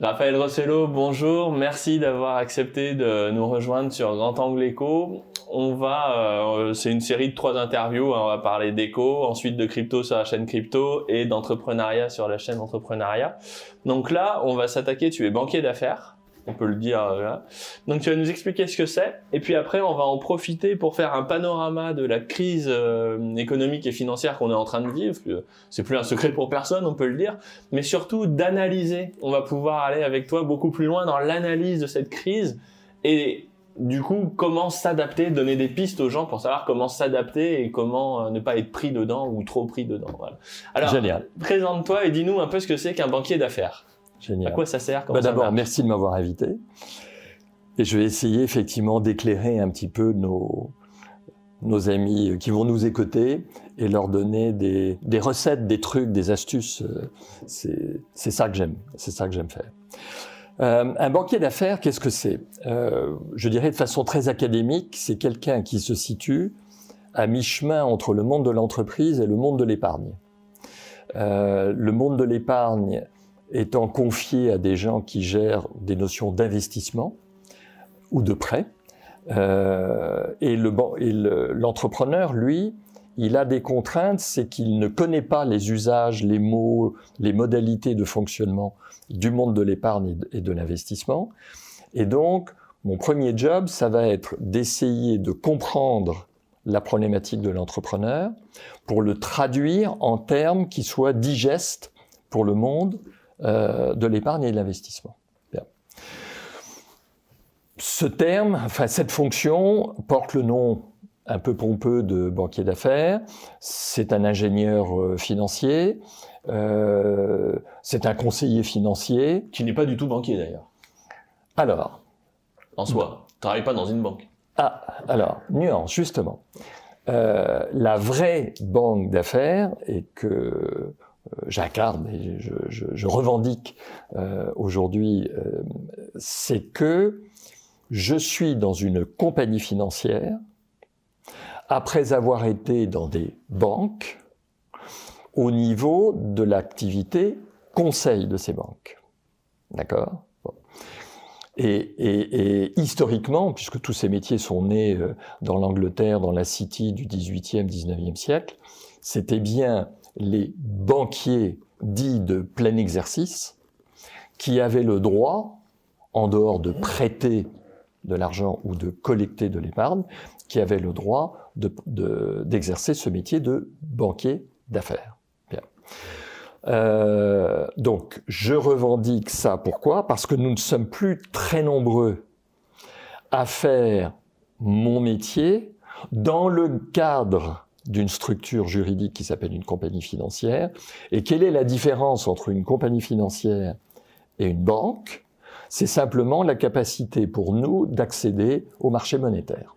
Raphaël Rossello, bonjour. Merci d'avoir accepté de nous rejoindre sur Grand Angle Éco. C'est une série de 3 interviews. On va parler d'éco, ensuite de crypto sur la chaîne crypto et d'entrepreneuriat sur la chaîne entrepreneuriat. Donc là, on va s'attaquer. Tu es banquier d'affaires. On peut le dire là. Donc tu vas nous expliquer ce que c'est, et puis après on va en profiter pour faire un panorama de la crise économique et financière qu'on est en train de vivre. C'est plus un secret pour personne, on peut le dire, mais surtout d'analyser. On va pouvoir aller avec toi beaucoup plus loin dans l'analyse de cette crise et du coup comment s'adapter, donner des pistes aux gens pour savoir comment s'adapter et comment ne pas être pris dedans ou trop pris dedans. Voilà. Alors, génial. Présente-toi et dis-nous un peu ce que c'est qu'un banquier d'affaires. Génial. À quoi ça sert? D'abord, merci de m'avoir invité. Et je vais essayer effectivement d'éclairer un petit peu nos amis qui vont nous écouter et leur donner des recettes, des trucs, des astuces. C'est ça que j'aime. C'est ça que j'aime faire. Un banquier d'affaires, qu'est-ce que c'est? Je dirais de façon très académique, c'est quelqu'un qui se situe à mi-chemin entre le monde de l'entreprise et le monde de l'épargne. Le monde de l'épargne étant confié à des gens qui gèrent des notions d'investissement ou de prêt. Et l'entrepreneur, lui, il a des contraintes, c'est qu'il ne connaît pas les usages, les mots, les modalités de fonctionnement du monde de l'épargne et de l'investissement. Et donc, mon premier job, ça va être d'essayer de comprendre la problématique de l'entrepreneur pour le traduire en termes qui soient digestes pour le monde de l'épargne et de l'investissement. Bien. Ce terme, enfin cette fonction, porte le nom un peu pompeux de banquier d'affaires. C'est un ingénieur financier, c'est un conseiller financier. Qui n'est pas du tout banquier d'ailleurs. Alors. En soi, tu travailles pas dans une banque. Ah, alors, nuance, justement. La vraie banque d'affaires, et que j'incarne et je revendique aujourd'hui, c'est que je suis dans une compagnie financière après avoir été dans des banques au niveau de l'activité conseil de ces banques. D'accord ? Bon. Et historiquement, puisque tous ces métiers sont nés dans l'Angleterre, dans la City du XVIIIe, XIXe siècle, c'était bien les banquiers dits de plein exercice qui avaient le droit, en dehors de prêter de l'argent ou de collecter de l'épargne, qui avaient le droit d'exercer ce métier de banquier d'affaires. Bien. Donc, je revendique ça. Pourquoi? Parce que nous ne sommes plus très nombreux à faire mon métier dans le cadre d'une structure juridique qui s'appelle une compagnie financière. Et quelle est la différence entre une compagnie financière et une banque? C'est simplement la capacité pour nous d'accéder au marché monétaire.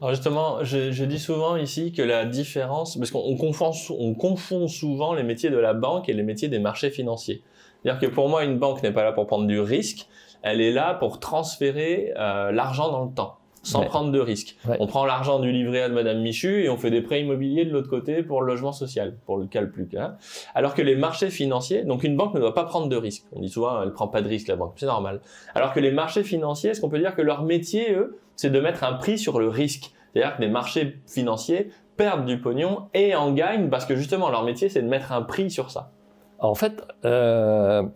Alors justement, je dis souvent ici que la différence, parce qu'on confond souvent les métiers de la banque et les métiers des marchés financiers. C'est-à-dire que pour moi, une banque n'est pas là pour prendre du risque, elle est là pour transférer l'argent dans le temps, sans prendre de risque. Ouais. On prend l'argent du livret A de Madame Michu et on fait des prêts immobiliers de l'autre côté pour le logement social, pour le cas le plus clair. Alors que les marchés financiers, donc une banque ne doit pas prendre de risque. On dit souvent, elle prend pas de risque, la banque, c'est normal. Alors que les marchés financiers, est-ce qu'on peut dire que leur métier, eux, c'est de mettre un prix sur le risque? C'est-à-dire que les marchés financiers perdent du pognon et en gagnent parce que justement, leur métier, c'est de mettre un prix sur ça. En fait, tu as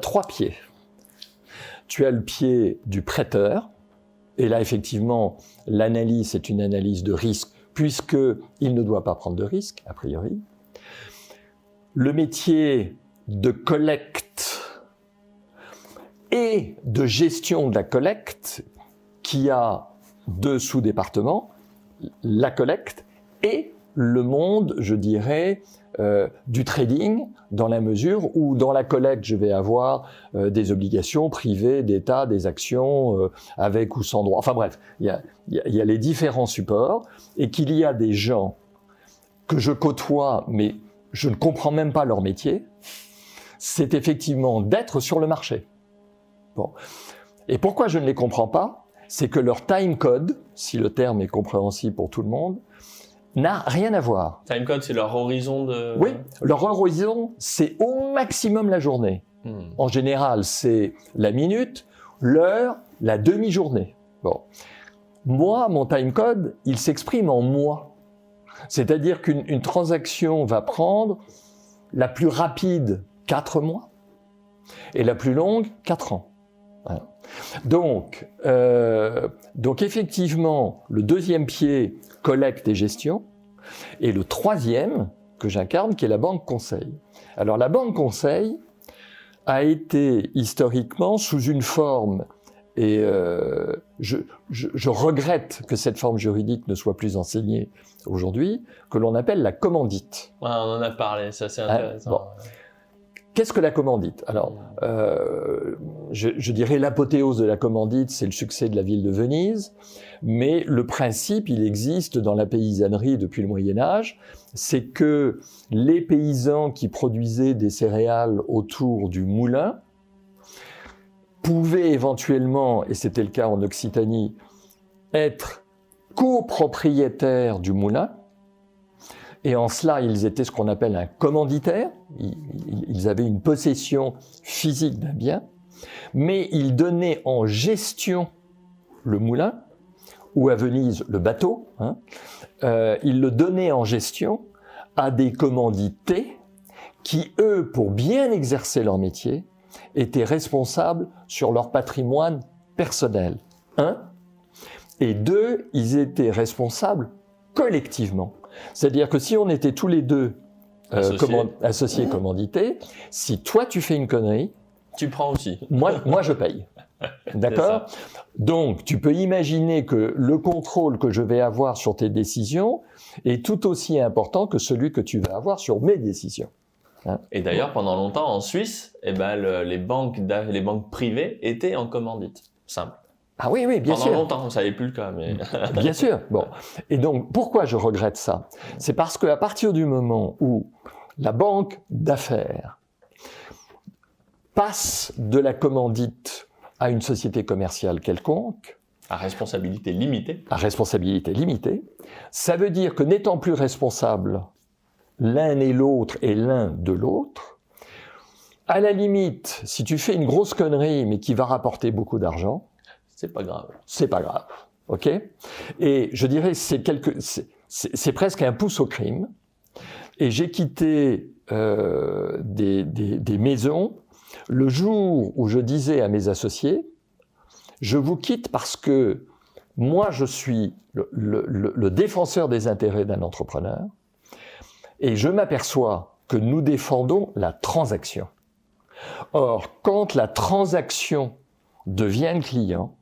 3 pieds. Tu as le pied du prêteur, et là, effectivement, l'analyse, c'est une analyse de risque, puisqu'il ne doit pas prendre de risque, a priori. Le métier de collecte et de gestion de la collecte, qui a 2 sous-départements, la collecte et le monde, je dirais, du trading, dans la mesure où dans la collecte, je vais avoir des obligations privées, d'État, des actions, avec ou sans droit. Enfin bref, il y a les différents supports, et qu'il y a des gens que je côtoie, mais je ne comprends même pas leur métier, c'est effectivement d'être sur le marché. Bon. Et pourquoi je ne les comprends pas? C'est que leur time code, si le terme est compréhensible pour tout le monde, n'a rien à voir. Time code, c'est leur horizon de... Oui, leur horizon, c'est au maximum la journée. En général, c'est la minute, l'heure, la demi-journée. Bon. Moi, mon timecode, il s'exprime en mois. C'est-à-dire qu'une transaction va prendre la plus rapide 4 mois et la plus longue 4 ans. Voilà. Donc effectivement, le deuxième pied, collecte et gestion, et le troisième que j'incarne, qui est la banque conseil. Alors la banque conseil a été historiquement sous une forme, et je regrette que cette forme juridique ne soit plus enseignée aujourd'hui, que l'on appelle la commandite. Ouais, on en a parlé, ça c'est intéressant. Bon. Qu'est-ce que la commandite? Alors, je dirais l'apothéose de la commandite, c'est le succès de la ville de Venise, mais le principe, il existe dans la paysannerie depuis le Moyen-Âge, c'est que les paysans qui produisaient des céréales autour du moulin pouvaient éventuellement, et c'était le cas en Occitanie, être copropriétaires du moulin, et en cela, ils étaient ce qu'on appelle un commanditaire, ils avaient une possession physique d'un bien, mais ils donnaient en gestion le moulin, ou à Venise le bateau, ils le donnaient en gestion à des commandités qui, eux, pour bien exercer leur métier, étaient responsables sur leur patrimoine personnel. Et 2, ils étaient responsables collectivement. C'est-à-dire que si on était tous les deux associés commandités, si toi tu fais une connerie, tu prends aussi. Moi je paye. D'accord ? Donc tu peux imaginer que le contrôle que je vais avoir sur tes décisions est tout aussi important que celui que tu vas avoir sur mes décisions. Et d'ailleurs, pendant longtemps en Suisse, les banques privées étaient en commandite. Simple. Ah oui, bien sûr. Pendant longtemps, ça n'est plus le cas, mais... Bien sûr. Bon. Et donc, pourquoi je regrette ça? C'est parce qu'à partir du moment où la banque d'affaires passe de la commandite à une société commerciale quelconque, à responsabilité limitée, ça veut dire que n'étant plus responsables l'un et l'autre et l'un de l'autre, à la limite, si tu fais une grosse connerie mais qui va rapporter beaucoup d'argent, c'est pas grave. C'est pas grave, ok? Et je dirais c'est presque un pouce au crime. Et j'ai quitté des maisons le jour où je disais à mes associés, je vous quitte parce que moi je suis le défenseur des intérêts d'un entrepreneur et je m'aperçois que nous défendons la transaction. Or, quand la transaction devient le client,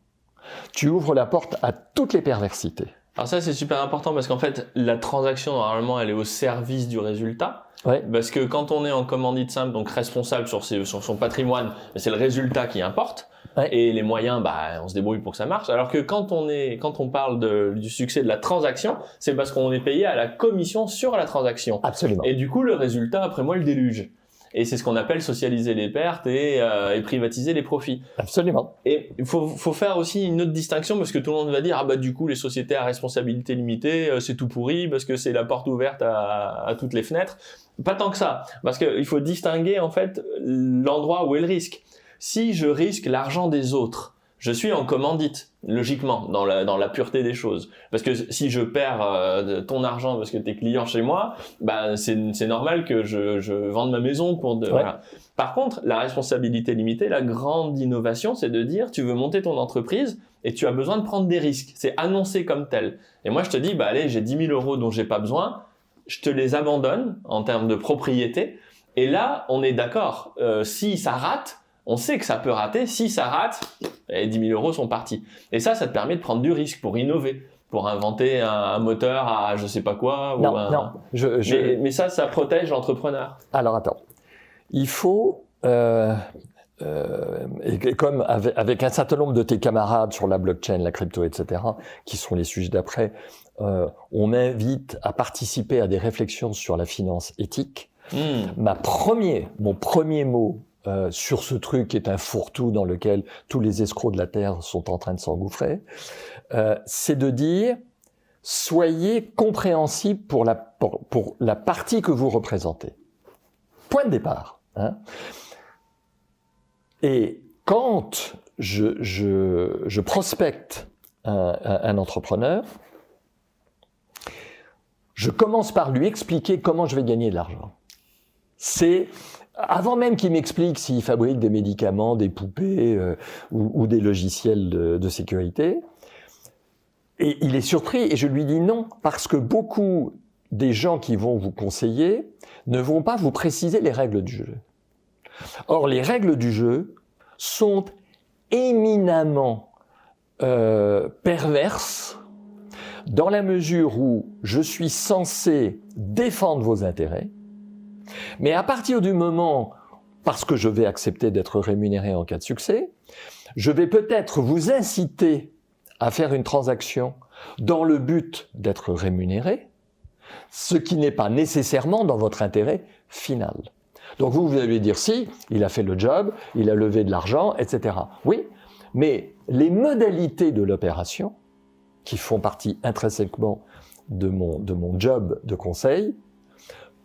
tu ouvres la porte à toutes les perversités. Alors ça, c'est super important parce qu'en fait, la transaction, normalement, elle est au service du résultat. Ouais. Parce que quand on est en commandite simple, donc responsable sur son patrimoine, c'est le résultat qui importe. Ouais. Et les moyens, on se débrouille pour que ça marche. Alors que quand on parle du succès de la transaction, c'est parce qu'on est payé à la commission sur la transaction. Absolument. Et du coup, le résultat, après moi, le déluge. Et c'est ce qu'on appelle socialiser les pertes et privatiser les profits. Absolument. Et il faut faire aussi une autre distinction parce que tout le monde va dire du coup les sociétés à responsabilité limitée c'est tout pourri parce que c'est la porte ouverte à toutes les fenêtres. Pas tant que ça, parce qu'il faut distinguer en fait l'endroit où est le risque. Si je risque l'argent des autres, je suis en commandite, logiquement, dans la pureté des choses. Parce que si je perds ton argent parce que t'es client chez moi, c'est normal que je vende ma maison pour voilà. Par contre, la responsabilité limitée, la grande innovation, c'est de dire, tu veux monter ton entreprise et tu as besoin de prendre des risques. C'est annoncé comme tel. Et moi, je te dis, allez, j'ai 10 000 € dont j'ai pas besoin, je te les abandonne en termes de propriété. Et là, on est d'accord. Si ça rate, on sait que ça peut rater. Si ça rate, les 10 000 € sont partis. Et ça te permet de prendre du risque pour innover, pour inventer un moteur à je sais pas quoi. Non. Mais ça protège l'entrepreneur. Alors attends. Il faut, et comme avec un certain nombre de tes camarades sur la blockchain, la crypto, etc., qui sont les sujets d'après, on m'invite à participer à des réflexions sur la finance éthique. Mon premier mot sur ce truc qui est un fourre-tout dans lequel tous les escrocs de la Terre sont en train de s'engouffrer, c'est de dire soyez compréhensibles pour la partie que vous représentez. Point de départ. Et quand je prospecte un entrepreneur, je commence par lui expliquer comment je vais gagner de l'argent. C'est avant même qu'il m'explique s'il fabrique des médicaments, des poupées ou des logiciels de sécurité. Et il est surpris et je lui dis non, parce que beaucoup des gens qui vont vous conseiller ne vont pas vous préciser les règles du jeu. Or, les règles du jeu sont éminemment perverses dans la mesure où je suis censé défendre vos intérêts, mais à partir du moment, parce que je vais accepter d'être rémunéré en cas de succès, je vais peut-être vous inciter à faire une transaction dans le but d'être rémunéré, ce qui n'est pas nécessairement dans votre intérêt final. Donc vous allez dire si, il a fait le job, il a levé de l'argent, etc. Oui, mais les modalités de l'opération, qui font partie intrinsèquement de mon job de conseil,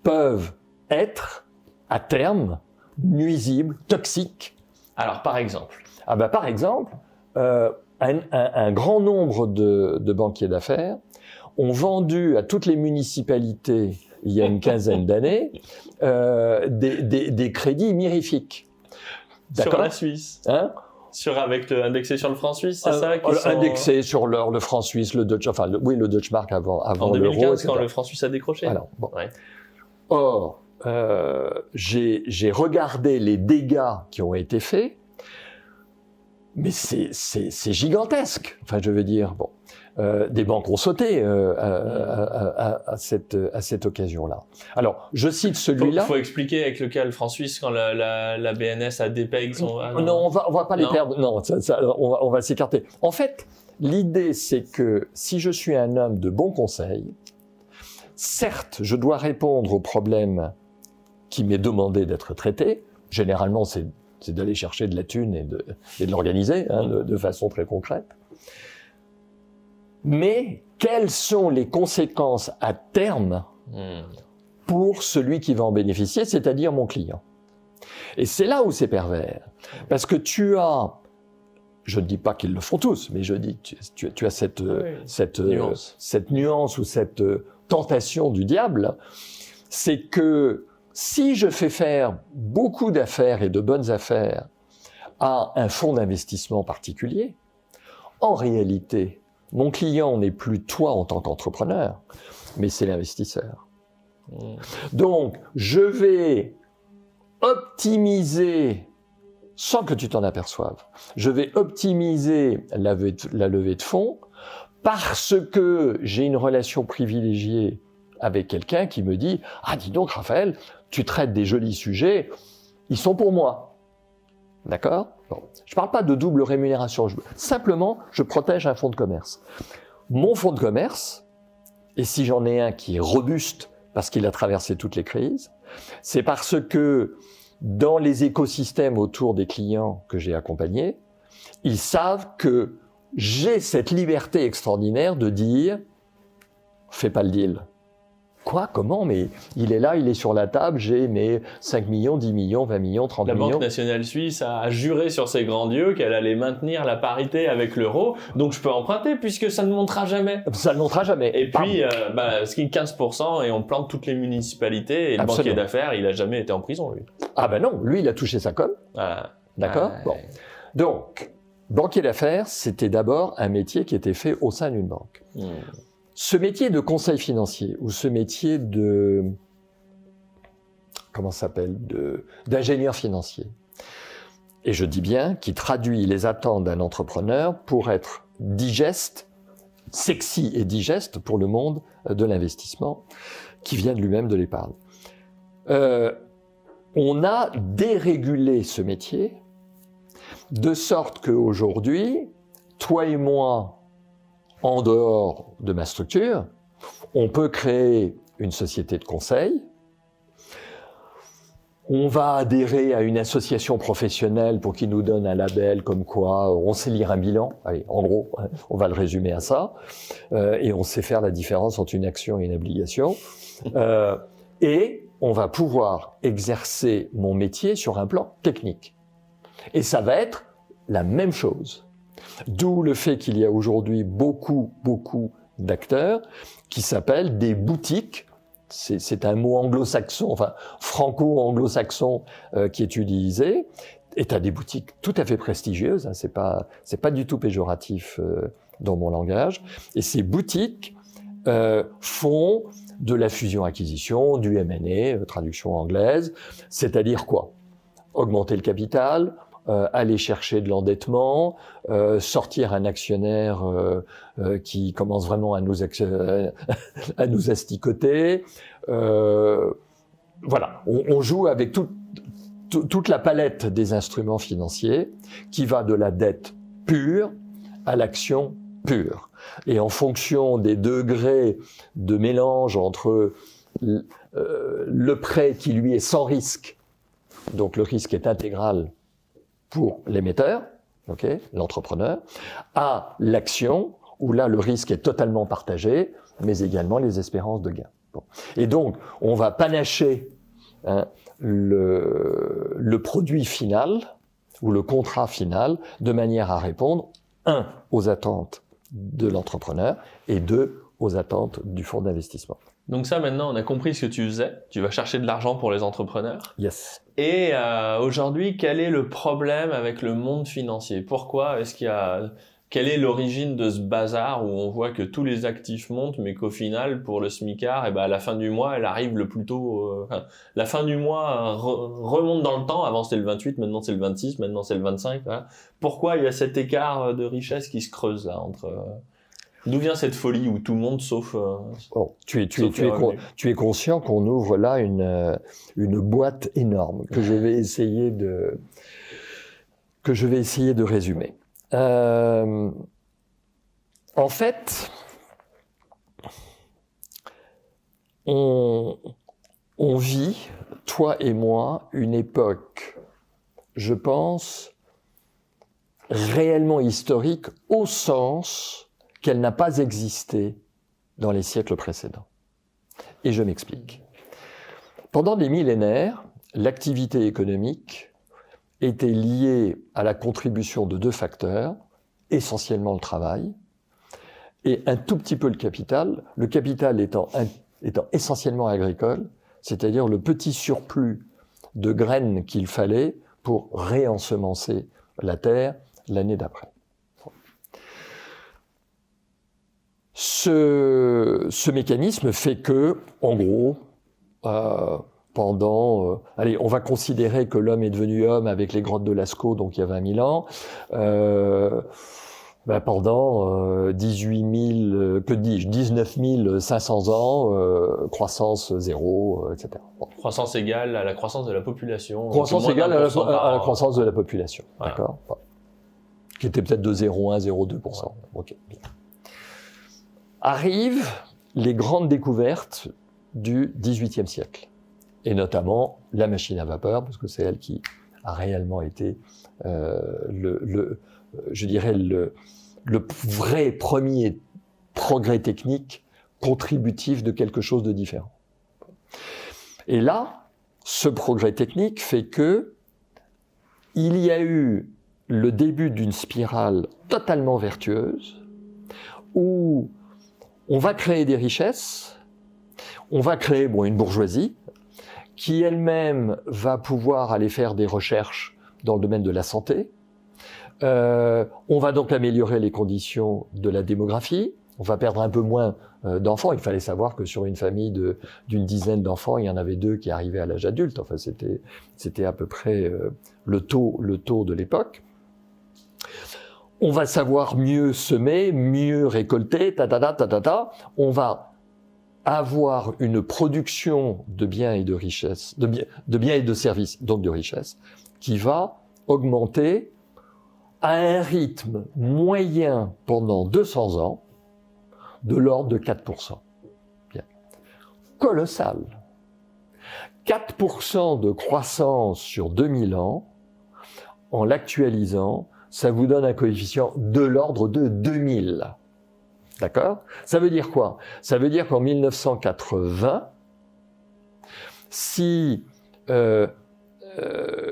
peuvent être, à terme, nuisibles, toxiques. Alors, par exemple Par exemple, un grand nombre de banquiers d'affaires ont vendu à toutes les municipalités, il y a une quinzaine d'années, des crédits mirifiques. Sur la Suisse, avec indexé sur le franc suisse, c'est ça indexé sur le franc suisse, le Deutsche, le Deutsche Mark avant en 2015, quand le franc suisse a décroché. Alors, bon. Ouais. Or, j'ai regardé les dégâts qui ont été faits, mais c'est gigantesque. Enfin, je veux dire, bon, des banques ont sauté à cette occasion-là. Alors, je cite celui-là. Il faut expliquer avec le cas le franc suisse quand la BNS a dépeg son... non, on va pas les perdre. Non, on va s'écarter. En fait, l'idée, c'est que si je suis un homme de bon conseil, certes, je dois répondre aux problèmes qui m'est demandé d'être traité. Généralement, c'est d'aller chercher de la thune et de l'organiser de façon très concrète. Mais quelles sont les conséquences à terme pour celui qui va en bénéficier, c'est-à-dire mon client? Et c'est là où c'est pervers. Parce que tu as, je ne dis pas qu'ils le font tous, mais je dis que tu as cette nuance ou cette tentation du diable, c'est que si je fais faire beaucoup d'affaires et de bonnes affaires à un fonds d'investissement particulier, en réalité, mon client n'est plus toi en tant qu'entrepreneur, mais c'est l'investisseur. Donc, je vais optimiser, sans que tu t'en aperçoives, je vais optimiser la levée de fonds parce que j'ai une relation privilégiée avec quelqu'un qui me dit « Ah, dis donc, Raphaël, tu traites des jolis sujets, ils sont pour moi. » D'accord ? Bon. Je ne parle pas de double rémunération, simplement, je protège un fonds de commerce. Mon fonds de commerce, et si j'en ai un qui est robuste parce qu'il a traversé toutes les crises, c'est parce que dans les écosystèmes autour des clients que j'ai accompagnés, ils savent que j'ai cette liberté extraordinaire de dire « Fais pas le deal ». Quoi? Comment? Mais il est là, il est sur la table, j'ai mes 5 millions, 10 millions, 20 millions, 30 millions. La Banque nationale suisse a juré sur ses grands dieux qu'elle allait maintenir la parité avec l'euro, donc je peux emprunter puisque ça ne montera jamais. Ça ne montera jamais. Et puis, ce qui est 15% et on plante toutes les municipalités et le banquier d'affaires, il a jamais été en prison, lui. Ah ben non, lui, il a touché sa com. D'accord? Bon. Donc, banquier d'affaires, c'était d'abord un métier qui était fait au sein d'une banque. Ce métier de conseil financier ou ce métier d'ingénieur financier, et je dis bien qui traduit les attentes d'un entrepreneur pour être digeste, sexy et digeste pour le monde de l'investissement qui vient de lui-même de l'épargne. On a dérégulé ce métier de sorte qu'aujourd'hui, toi et moi, en dehors de ma structure, on peut créer une société de conseil, on va adhérer à une association professionnelle pour qu'il nous donne un label comme quoi on sait lire un bilan, allez, en gros, on va le résumer à ça, et on sait faire la différence entre une action et une obligation, et on va pouvoir exercer mon métier sur un plan technique. Et ça va être la même chose. D'où le fait qu'il y a aujourd'hui beaucoup d'acteurs qui s'appellent des boutiques. C'est un mot anglo-saxon, enfin franco-anglo-saxon qui est utilisé. Et tu as des boutiques tout à fait prestigieuses, hein, c'est pas du tout péjoratif dans mon langage. Et ces boutiques font de la fusion-acquisition, du M&A, traduction anglaise, c'est-à-dire quoi? Augmenter le capital, aller chercher de l'endettement, sortir un actionnaire qui commence vraiment à nous asticoter. Voilà, on joue avec toute la palette des instruments financiers qui va de la dette pure à l'action pure. Et en fonction des degrés de mélange entre le prêt qui lui est sans risque, donc le risque est intégral pour l'émetteur, okay, l'entrepreneur, à l'action, où là le risque est totalement partagé, mais également les espérances de gain. Bon. Et donc, on va panacher le produit final, ou le contrat final, de manière à répondre, 1, aux attentes de l'entrepreneur, et 2, aux attentes du fonds d'investissement. Donc ça, maintenant, on a compris ce que tu faisais. Tu vas chercher de l'argent pour les entrepreneurs. Yes. Et aujourd'hui, quel est le problème avec le monde financier? Pourquoi est-ce qu'il y a... Quelle est l'origine de ce bazar où on voit que tous les actifs montent, mais qu'au final, pour le smicard, à la fin du mois, elle arrive le plus tôt... la fin du mois remonte dans le temps. Avant, c'était le 28, maintenant c'est le 26, maintenant c'est le 25. Voilà. Pourquoi il y a cet écart de richesse qui se creuse là entre... D'où vient cette folie où tout le monde sauf... Bon, tu es conscient qu'on ouvre là une boîte énorme que je vais essayer de résumer. En fait, on vit, toi et moi, une époque, je pense, réellement historique au sens qu'elle n'a pas existé dans les siècles précédents. Et je m'explique. Pendant des millénaires, l'activité économique était liée à la contribution de 2 facteurs, essentiellement le travail, et un tout petit peu le capital étant essentiellement agricole, c'est-à-dire le petit surplus de graines qu'il fallait pour réensemencer la terre l'année d'après. Ce mécanisme fait que, en gros, on va considérer que l'homme est devenu homme avec les grottes de Lascaux, donc il y a 20 000 ans, pendant 19 500 ans, croissance zéro, etc. Bon. Croissance égale à la croissance de la population. Croissance égale à la croissance de la population, voilà. D'accord. Bon. Qui était peut-être de 0,1, 0,2%. Ouais. Ok. Arrivent les grandes découvertes du XVIIIe siècle, et notamment la machine à vapeur, parce que c'est elle qui a réellement été le vrai premier progrès technique contributif de quelque chose de différent. Et là, ce progrès technique fait que il y a eu le début d'une spirale totalement vertueuse où on va créer des richesses, on va créer une bourgeoisie qui elle-même va pouvoir aller faire des recherches dans le domaine de la santé. On va donc améliorer les conditions de la démographie. On va perdre un peu moins d'enfants. Il fallait savoir que sur une famille d'une dizaine d'enfants, il y en avait 2 qui arrivaient à l'âge adulte. Enfin, c'était à peu près le taux de l'époque. On va savoir mieux semer, mieux récolter, On va avoir une production de biens et de richesses, de biens et de services, donc de richesses, qui va augmenter à un rythme moyen pendant 200 ans de l'ordre de 4%. Bien. Colossal. 4% de croissance sur 2000 ans, en l'actualisant, ça vous donne un coefficient de l'ordre de 2000. D'accord? Ça veut dire quoi? Ça veut dire qu'en 1980, si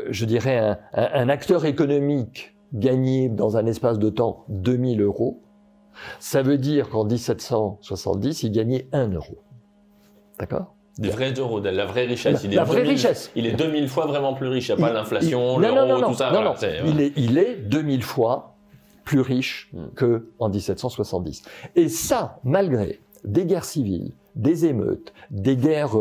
je dirais, un acteur économique gagner dans un espace de temps 2000 euros, ça veut dire qu'en 1770, il gagnait 1 euro. D'accord ? Des vrais euros, de la vraie richesse. La vraie richesse. Il est 2000 fois vraiment plus riche. Il n'y a pas l'inflation, non, l'euro, non, tout ça. Non, voilà, non. Il est 2000 fois plus riche qu'en 1770. Et ça, malgré des guerres civiles, des émeutes, des guerres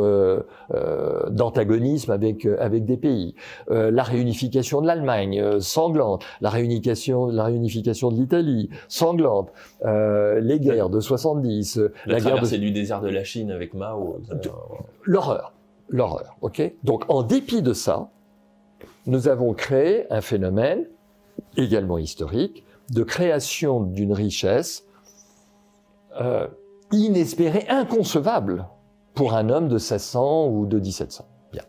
d'antagonisme avec des pays, la réunification de l'Allemagne sanglante, la réunification de l'Italie sanglante, les guerres de 70, la traversée du désert de la Chine avec Mao. L'horreur, ok. Donc en dépit de ça, nous avons créé un phénomène également historique de création d'une richesse inespérée, inconcevable pour un homme de 1600 ou de 1700. Bien.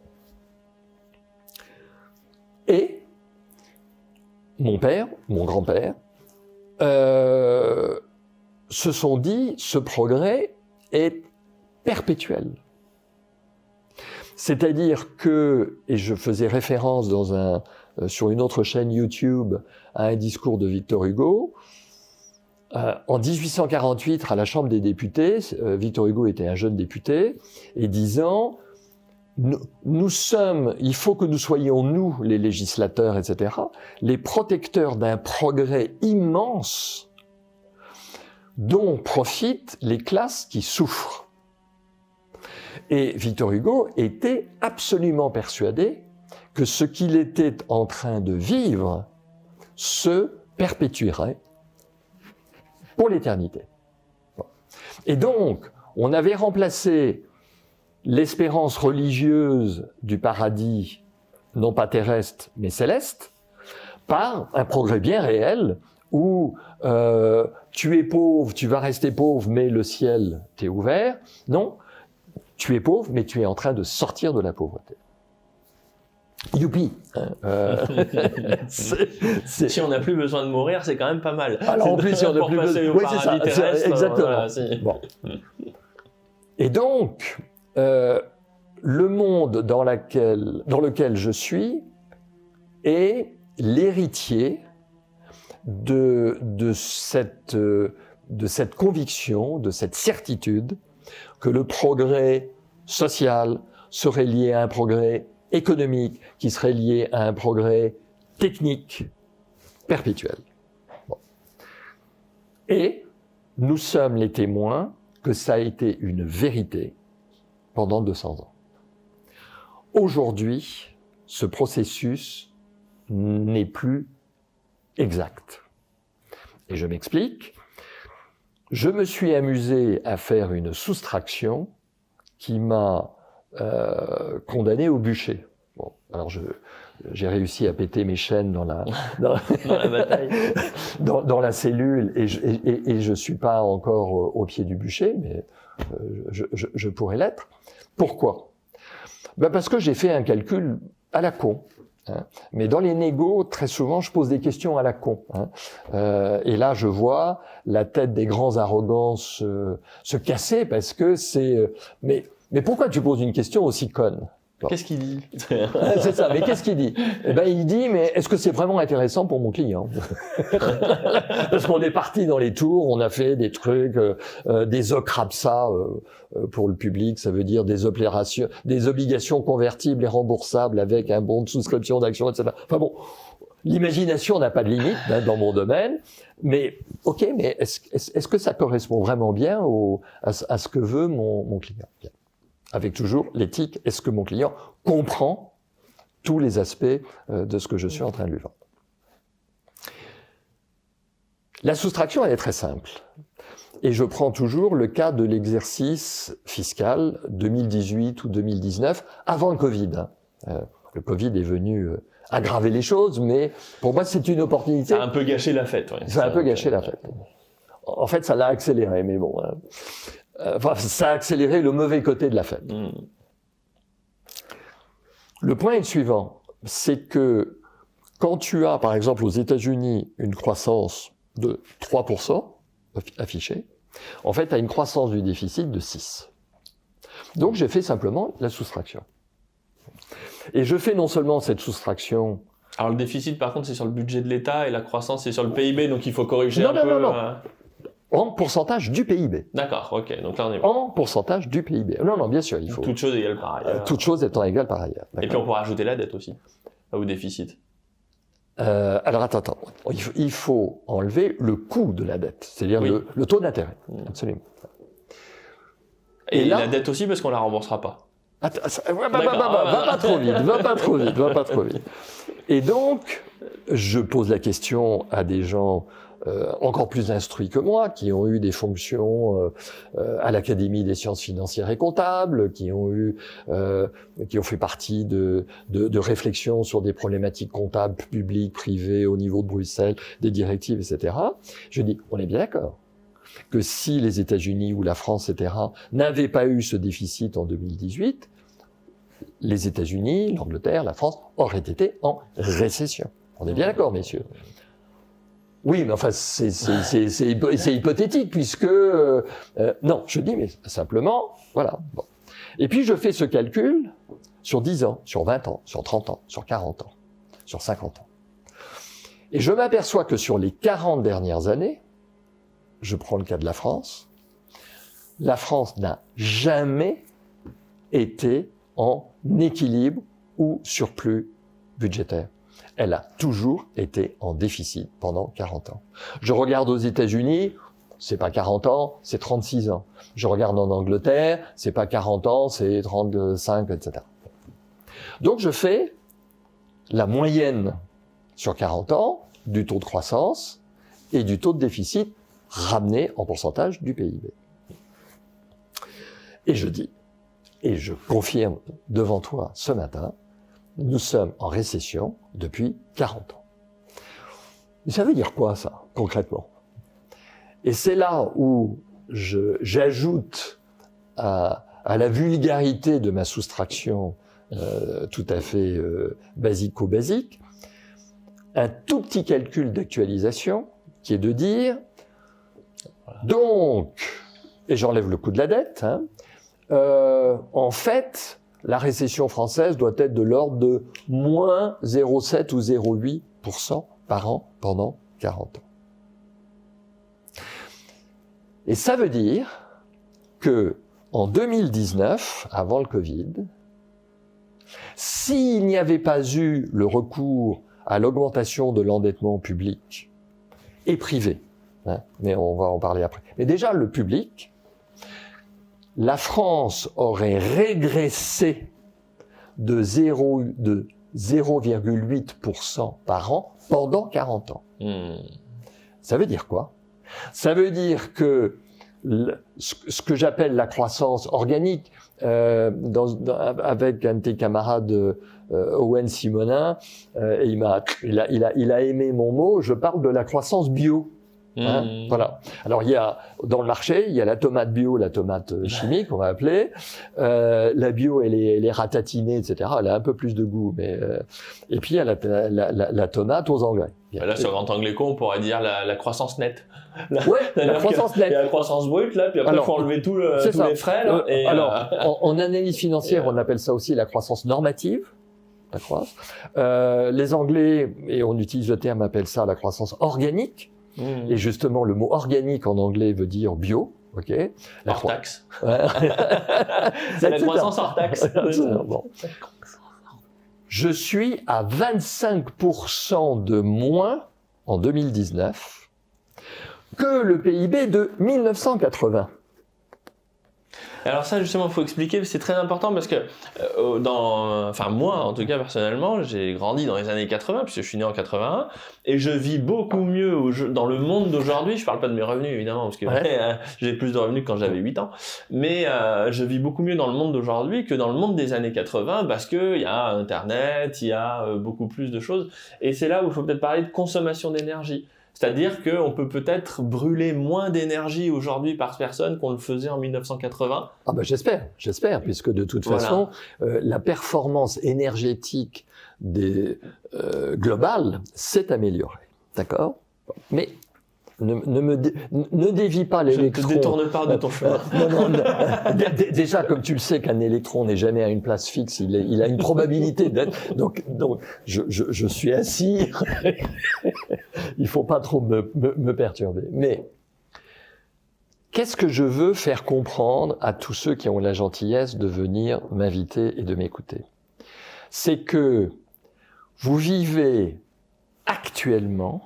Et mon père, mon grand-père, se sont dit, ce progrès est perpétuel. C'est-à-dire que, et je faisais référence sur une autre chaîne YouTube à un discours de Victor Hugo, en 1848, à la Chambre des députés, Victor Hugo était un jeune député, et disant il faut que nous soyons, nous, les législateurs, etc., les protecteurs d'un progrès immense dont profitent les classes qui souffrent. Et Victor Hugo était absolument persuadé que ce qu'il était en train de vivre se perpétuerait pour l'éternité. Et donc, on avait remplacé l'espérance religieuse du paradis, non pas terrestre, mais céleste, par un progrès bien réel où tu es pauvre, tu vas rester pauvre, mais le ciel t'est ouvert. Non, tu es pauvre, mais tu es en train de sortir de la pauvreté. Youpi, Si on n'a plus besoin de mourir, c'est quand même pas mal. Alors en plus, si on n'a plus besoin, oui, c'est ça, exactement. Voilà, bon. Et donc, le monde dans lequel je suis est l'héritier de cette conviction, de cette certitude que le progrès social serait lié à un progrès économique, qui serait lié à un progrès technique perpétuel. Bon. Et nous sommes les témoins que ça a été une vérité pendant 200 ans. Aujourd'hui, ce processus n'est plus exact. Et je m'explique. Je me suis amusé à faire une soustraction qui m'a condamné au bûcher. Bon, alors j'ai réussi à péter mes chaînes dans la bataille, dans la cellule, et je suis pas encore au pied du bûcher, mais je pourrais l'être. Pourquoi ? Ben parce que j'ai fait un calcul à la con. Hein. Mais dans les négos, très souvent, je pose des questions à la con. Hein. Et là, je vois la tête des grands arrogants se casser parce que c'est... Mais pourquoi tu poses une question aussi conne ? Qu'est-ce qu'il dit ? C'est ça, mais qu'est-ce qu'il dit ? Eh ben, il dit, mais est-ce que c'est vraiment intéressant pour mon client ? Parce qu'on est parti dans les tours, on a fait des trucs, des OCRAPSA pour le public, ça veut dire des obligations convertibles et remboursables avec un bon de souscription d'action, etc. Enfin bon, l'imagination n'a pas de limite dans mon domaine, mais ok, mais est-ce que ça correspond vraiment bien à ce que veut mon client ? Bien. Avec toujours l'éthique, est-ce que mon client comprend tous les aspects de ce que je suis en train de lui vendre ? La soustraction, elle est très simple. Et je prends toujours le cas de l'exercice fiscal 2018 ou 2019, avant le Covid. Le Covid est venu aggraver les choses, mais pour moi, c'est une opportunité. Ça a un peu gâché la fête. Ouais. Ça a un peu gâché la fête. En fait, ça l'a accéléré, mais bon... Enfin, ça a accéléré le mauvais côté de la fête. Le point est le suivant, c'est que quand tu as, par exemple, aux États-Unis, une croissance de 3% affichée, en fait, tu as une croissance du déficit de 6%. Donc, j'ai fait simplement la soustraction. Et je fais non seulement cette soustraction. Alors le déficit, par contre, c'est sur le budget de l'État et la croissance, c'est sur le PIB, donc il faut corriger Non, un non, peu. non, non. En pourcentage du PIB. D'accord, ok. Donc là, on est En pourcentage du PIB. Non, non, bien sûr, il faut. toute chose égale par ailleurs. Toute chose étant égale par ailleurs. Et puis on pourra ajouter la dette aussi, au déficit. Alors attends. Il faut enlever le coût de la dette, c'est-à-dire Oui. le taux d'intérêt. Absolument. Et là- la dette aussi, parce qu'on la remboursera pas. Attends, va D'accord. pas trop vite. Et donc, je pose la question à des gens encore plus instruits que moi, qui ont eu des fonctions à l'Académie des sciences financières et comptables, qui ont fait partie de réflexions sur des problématiques comptables publiques, privées, au niveau de Bruxelles, des directives, etc. Je dis, on est bien d'accord que si les États-Unis ou la France, etc., n'avaient pas eu ce déficit en 2018, les États-Unis, l'Angleterre, la France auraient été en récession. On est bien d'accord, messieurs. Oui, mais enfin, c'est hypothétique, puisque... non, je dis, mais simplement, voilà. Bon. Et puis, je fais ce calcul sur 10 ans, sur 20 ans, sur 30 ans, sur 40 ans, sur 50 ans. Et je m'aperçois que sur les 40 dernières années, je prends le cas de la France n'a jamais été en équilibre ou surplus budgétaire. Elle a toujours été en déficit pendant 40 ans. Je regarde aux États-Unis, c'est pas 40 ans, c'est 36 ans. Je regarde en Angleterre, c'est pas 40 ans, c'est 35, etc. Donc je fais la moyenne sur 40 ans du taux de croissance et du taux de déficit ramené en pourcentage du PIB. Et je dis, et je confirme devant toi ce matin, nous sommes en récession depuis 40 ans. Mais ça veut dire quoi, ça, concrètement? Et c'est là où j'ajoute à la vulgarité de ma soustraction tout à fait basico-basique, un tout petit calcul d'actualisation qui est de dire, donc, et j'enlève le coût de la dette, en fait, la récession française doit être de l'ordre de moins 0,7 ou 0,8% par an pendant 40 ans. Et ça veut dire que en 2019, avant le Covid, s'il n'y avait pas eu le recours à l'augmentation de l'endettement public et privé, mais on va en parler après, mais déjà le public, la France aurait régressé de 0,8% par an pendant 40 ans. Ça veut dire quoi? Ça veut dire que ce que j'appelle la croissance organique, avec un de tes camarades, Owen Simonin, et il a aimé mon mot, je parle de la croissance bio. Voilà. Alors il y a dans le marché, il y a la tomate bio, la tomate chimique, on va appeler. La bio, elle est ratatinée, etc. Elle a un peu plus de goût, mais et puis il y a la tomate aux engrais. Là, sur Grand Angle Éco, on pourrait dire la croissance nette. La croissance nette. Il y a la croissance brute, là, puis après, il faut enlever tous les frais. Là, en analyse financière, on appelle ça aussi la croissance normative. D'accord. Les Anglais, et on utilise le terme, appellent ça la croissance organique. Et justement, le mot organique en anglais veut dire bio, ok. Hors taxe. C'est la croissance hors taxe. Bon. Je suis à 25% de moins en 2019 que le PIB de 1980. Alors ça, justement, il faut expliquer, c'est très important parce que, moi, en tout cas, personnellement, j'ai grandi dans les années 80, puisque je suis né en 81, et je vis beaucoup mieux dans le monde d'aujourd'hui. Je parle pas de mes revenus, évidemment, parce que j'ai plus de revenus que quand j'avais 8 ans, mais je vis beaucoup mieux dans le monde d'aujourd'hui que dans le monde des années 80, parce qu'il y a Internet, il y a beaucoup plus de choses, et c'est là où il faut peut-être parler de consommation d'énergie. C'est-à-dire qu'on peut peut-être brûler moins d'énergie aujourd'hui par personne qu'on le faisait en 1980. Ah ben j'espère, puisque de toute façon, la performance énergétique globale s'est améliorée. D'accord ? Mais ne dévie pas l'électron. Je ne te détourne pas de ton chemin. Déjà, comme tu le sais qu'un électron n'est jamais à une place fixe, il a une probabilité d'être. Donc, je suis assis. Il faut pas trop me perturber. Mais qu'est-ce que je veux faire comprendre à tous ceux qui ont la gentillesse de venir m'inviter et de m'écouter? C'est que vous vivez actuellement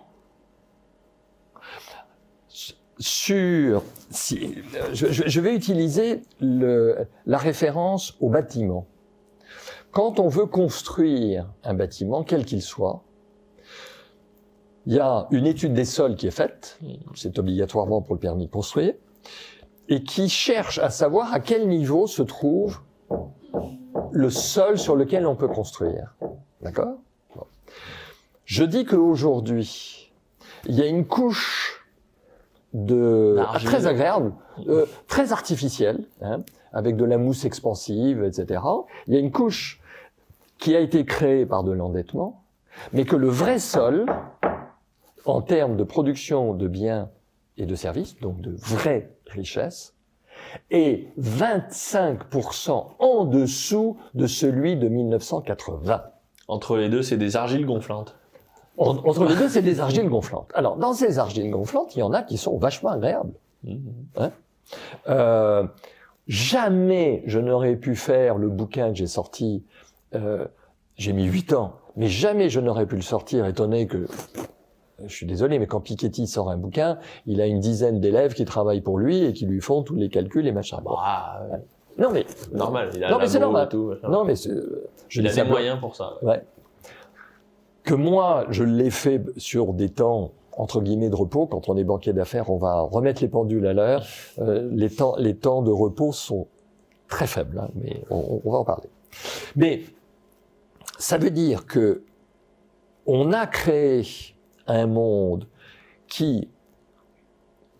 je vais utiliser la référence au bâtiment. Quand on veut construire un bâtiment, quel qu'il soit, il y a une étude des sols qui est faite, c'est obligatoirement pour le permis de construire, et qui cherche à savoir à quel niveau se trouve le sol sur lequel on peut construire. D'accord ? Bon. Je dis qu'aujourd'hui, il y a une couche très agréable, très artificielle, hein, avec de la mousse expansive, etc. Il y a une couche qui a été créée par de l'endettement, mais que le vrai sol, en termes de production de biens et de services, donc de vraies richesses, est 25% en dessous de celui de 1980. Entre les deux, c'est des argiles gonflantes. Entre les deux, c'est des argiles gonflantes. Alors, dans ces argiles gonflantes, il y en a qui sont vachement agréables. Hein, jamais je n'aurais pu faire le bouquin que j'ai sorti, j'ai mis 8 ans, mais jamais je n'aurais pu le sortir, étant donné que, je suis désolé, mais quand Piketty sort un bouquin, il a une dizaine d'élèves qui travaillent pour lui et qui lui font tous les calculs et machin. Bon, non mais normal, il a non mais c'est normal. Tout, non mais il a des moyens pour ça. Ouais. Que moi, je l'ai fait sur des temps entre guillemets de repos. Quand on est banquier d'affaires, on va remettre les pendules à l'heure. Les temps de repos sont très faibles, hein, mais on va en parler. Mais ça veut dire que on a créé un monde qui,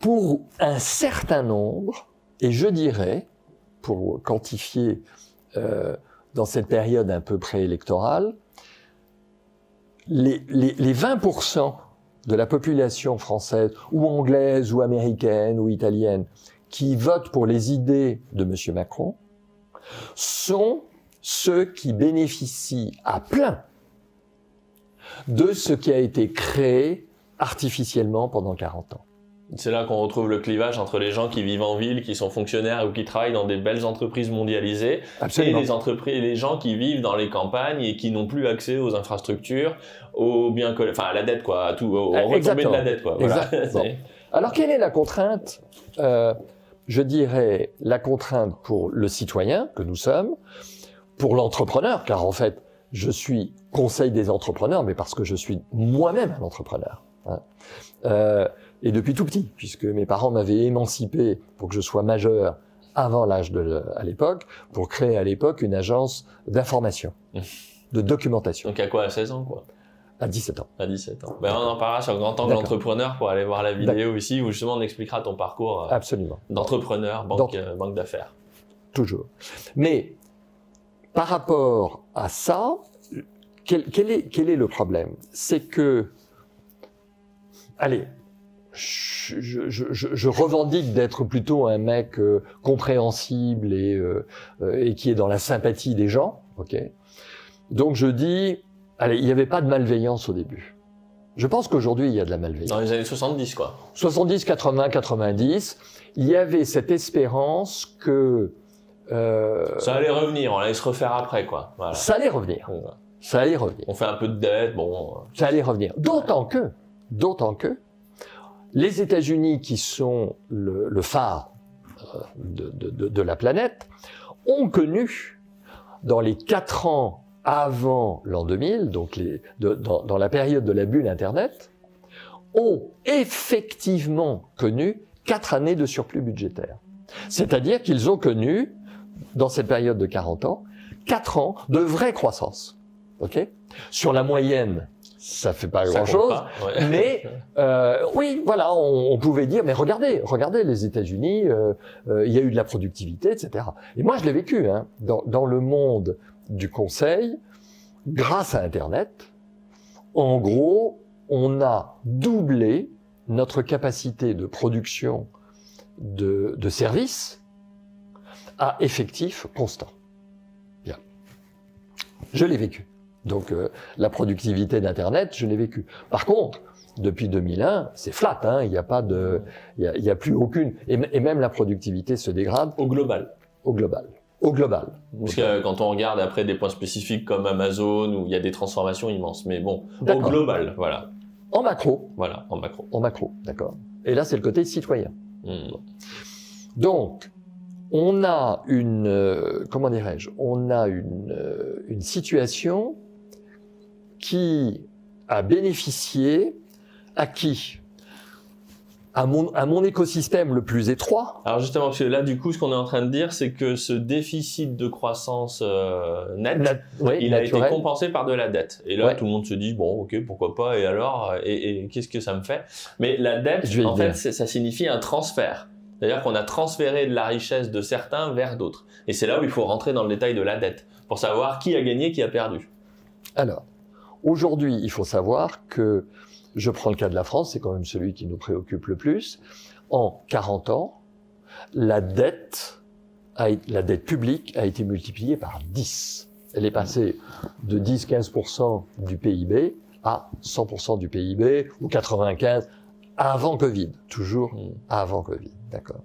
pour un certain nombre, et je dirais, pour quantifier dans cette période un peu préélectorale, les 20% de la population française, ou anglaise, ou américaine, ou italienne, qui votent pour les idées de M. Macron, sont ceux qui bénéficient à plein de ce qui a été créé artificiellement pendant 40 ans. C'est là qu'on retrouve le clivage entre les gens qui vivent en ville, qui sont fonctionnaires ou qui travaillent dans des belles entreprises mondialisées, Absolument. et les gens qui vivent dans les campagnes et qui n'ont plus accès aux infrastructures, aux biens à la dette, quoi, à tout, aux retombées de la dette, quoi. Voilà. Alors, quelle est la contrainte je dirais la contrainte pour le citoyen que nous sommes, pour l'entrepreneur, car en fait, je suis conseil des entrepreneurs, mais parce que je suis moi-même un entrepreneur. Hein. Et depuis tout petit, puisque mes parents m'avaient émancipé pour que je sois majeur avant l'âge à l'époque, pour créer à l'époque une agence d'information, de documentation. Donc à quoi, à 16 ans, quoi? À 17 ans. À 17 ans. Ben, on en parlera sur Grand Angle Entrepreneur pour aller voir la vidéo ici, où justement on expliquera ton parcours Absolument. D'entrepreneur, banque d'affaires. Toujours. Mais par rapport à ça, quel est le problème? C'est que, allez, je revendique d'être plutôt un mec compréhensible et qui est dans la sympathie des gens, ok? Donc je dis, allez, il n'y avait pas de malveillance au début. Je pense qu'aujourd'hui, il y a de la malveillance. Dans les années 70, quoi. 70, 80, 90, il y avait cette espérance que... ça allait revenir, on allait se refaire après, quoi. Voilà. Ça allait revenir. Ouais. Ça allait revenir. On fait un peu de dette, bon... Ça allait revenir. D'autant que, les États-Unis, qui sont le phare de la planète, ont connu, dans les 4 ans avant l'an 2000, donc dans la période de la bulle Internet, ont effectivement connu 4 années de surplus budgétaire. C'est-à-dire qu'ils ont connu, dans cette période de 40 ans, 4 ans de vraie croissance. Ok ? Sur la moyenne, ça fait pas grand-chose, ouais. Mais oui, voilà, on pouvait dire, mais regardez les États-Unis, il y a eu de la productivité, etc. Et moi, je l'ai vécu, hein, dans le monde du conseil, grâce à Internet. En gros, on a doublé notre capacité de production de services à effectif constant. Bien. Je l'ai vécu. Donc la productivité d'Internet, je l'ai vécu. Par contre, depuis 2001, c'est flat, hein, il n'y a pas de, il y a plus aucune, et même la productivité se dégrade. Au global. Au global. Au global. Parce que quand on regarde après des points spécifiques comme Amazon, où il y a des transformations immenses, mais bon, au D'accord. global, voilà. En macro. Voilà, en macro. En macro, d'accord. Et là, c'est le côté citoyen. Mmh. Donc, on a comment dirais-je, on a une situation qui a bénéficié à qui? À mon écosystème le plus étroit. Alors justement, parce que là, du coup, ce qu'on est en train de dire, c'est que ce déficit de croissance net, Oui, il a été naturel. compensé par de la dette. Et là, Ouais. tout le monde se dit, bon, ok, pourquoi pas, et alors, et qu'est-ce que ça me fait? Mais la dette, Je vais y en fait, venir. ça signifie un transfert. C'est-à-dire qu'on a transféré de la richesse de certains vers d'autres. Et c'est là où il faut rentrer dans le détail de la dette, pour savoir qui a gagné, qui a perdu. Alors, aujourd'hui, il faut savoir que, je prends le cas de la France, c'est quand même celui qui nous préoccupe le plus. En 40 ans, la dette publique a été multipliée par 10. Elle est passée de 10-15% du PIB à 100% du PIB, ou 95% avant Covid. Toujours avant Covid, d'accord.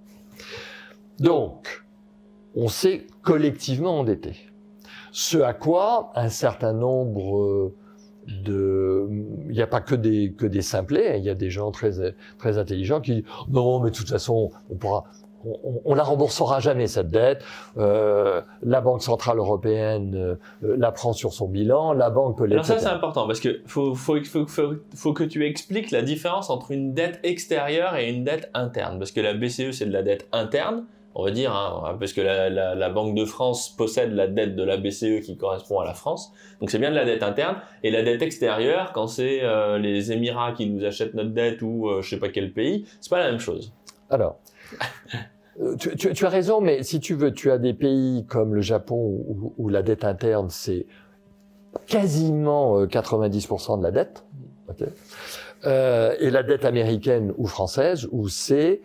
Donc, on s'est collectivement endetté. Ce à quoi un certain nombre il n'y a pas que des simplets, il y a des gens très intelligents qui disent non, mais de toute façon, on la remboursera jamais cette dette. La Banque centrale européenne la prend sur son bilan, la banque peut Alors ça, etc. c'est important, parce que faut que tu expliques la différence entre une dette extérieure et une dette interne. Parce que la BCE, c'est de la dette interne, on va dire, hein, parce que la Banque de France possède la dette de la BCE qui correspond à la France. Donc c'est bien de la dette interne. Et la dette extérieure, quand c'est les Émirats qui nous achètent notre dette ou je sais pas quel pays, c'est pas la même chose. Alors, tu as raison, mais si tu veux, tu as des pays comme le Japon où la dette interne, c'est quasiment 90% de la dette. Okay. Et la dette américaine ou française, où c'est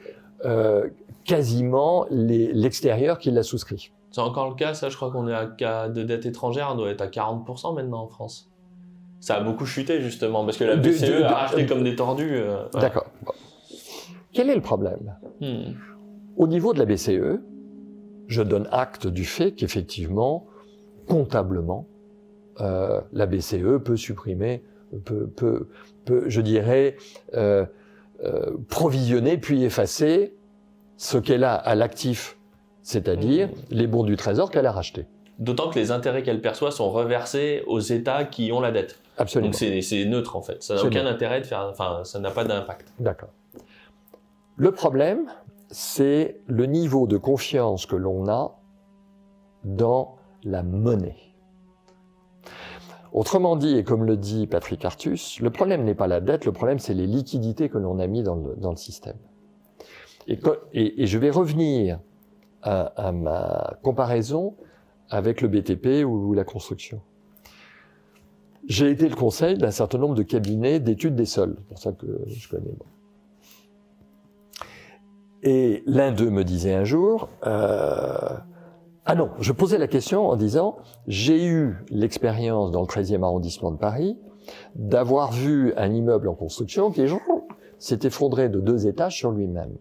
quasiment l'extérieur qui l'a souscrit. C'est encore le cas, ça, je crois qu'on est à cas de dette étrangère, on doit être à 40% maintenant en France. Ça a beaucoup chuté justement, parce que la BCE a racheté comme des tordus. Voilà. D'accord. Bon. Quel est le problème? Au niveau de la BCE, je donne acte du fait qu'effectivement, comptablement, la BCE peut supprimer, je dirais, provisionner puis effacer ce qu'elle a à l'actif, c'est-à-dire les bons du Trésor qu'elle a rachetés. D'autant que les intérêts qu'elle perçoit sont reversés aux États qui ont la dette. Absolument. Donc c'est neutre en fait. Ça n'a aucun intérêt de faire, enfin, ça n'a pas d'impact. D'accord. Le problème, c'est le niveau de confiance que l'on a dans la monnaie. Autrement dit, et comme le dit Patrick Artus, le problème n'est pas la dette, le problème c'est les liquidités que l'on a mis dans le système. Et je vais revenir à ma comparaison avec le BTP ou la construction. J'ai été le conseil d'un certain nombre de cabinets d'études des sols, c'est pour ça que je connais. Bon. Et l'un d'eux me disait un jour, ah non, je posais la question en disant, j'ai eu l'expérience dans le 13e arrondissement de Paris d'avoir vu un immeuble en construction qui s'est effondré de 2 étages sur lui-même.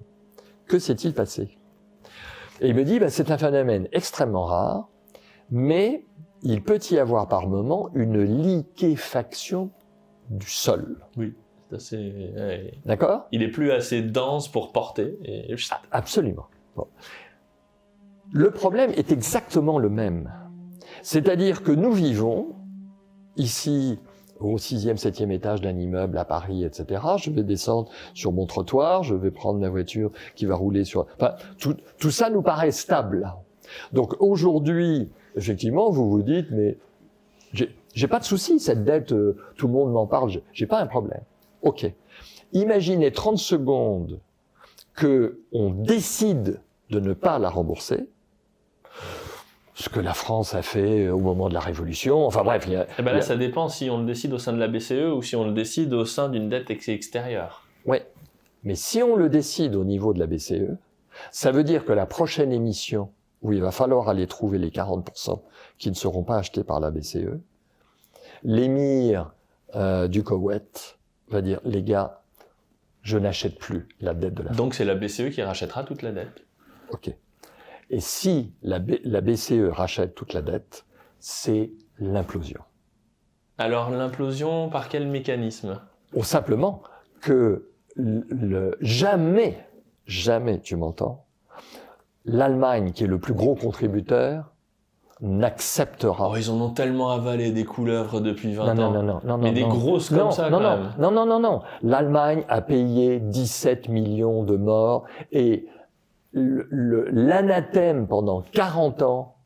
Que s'est-il passé? Et il me dit, c'est un phénomène extrêmement rare, mais il peut y avoir par moment une liquéfaction du sol. Oui, c'est assez... Ouais. D'accord? Il est plus assez dense pour porter. Et... Absolument. Bon. Le problème est exactement le même. C'est-à-dire que nous vivons ici au 6e, 7e étage d'un immeuble à Paris, etc. Je vais descendre sur mon trottoir, je vais prendre ma voiture qui va rouler sur... Enfin, tout ça nous paraît stable. Donc aujourd'hui, effectivement, vous vous dites, mais j'ai pas de souci, cette dette, tout le monde m'en parle, j'ai pas un problème. Ok. Imaginez 30 secondes que on décide de ne pas la rembourser, ce que la France a fait au moment de la Révolution, enfin bref. Là, ça dépend si on le décide au sein de la BCE ou si on le décide au sein d'une dette extérieure. Oui. Mais si on le décide au niveau de la BCE, ça veut dire que la prochaine émission, où il va falloir aller trouver les 40% qui ne seront pas achetés par la BCE, l'émir du Koweït va dire, les gars, je n'achète plus la dette de la France. Donc c'est la BCE qui rachètera toute la dette. Ok. Et si la BCE rachète toute la dette, c'est l'implosion. Alors l'implosion, par quel mécanisme? Ou simplement que jamais, tu m'entends, l'Allemagne, qui est le plus gros contributeur, n'acceptera. Oh, ils en ont tellement avalé des couleuvres depuis 20 ans. Non. Mais des grosses comme ça, quand même. Non. L'Allemagne a payé 17 millions de morts et l'anathème pendant 40 ans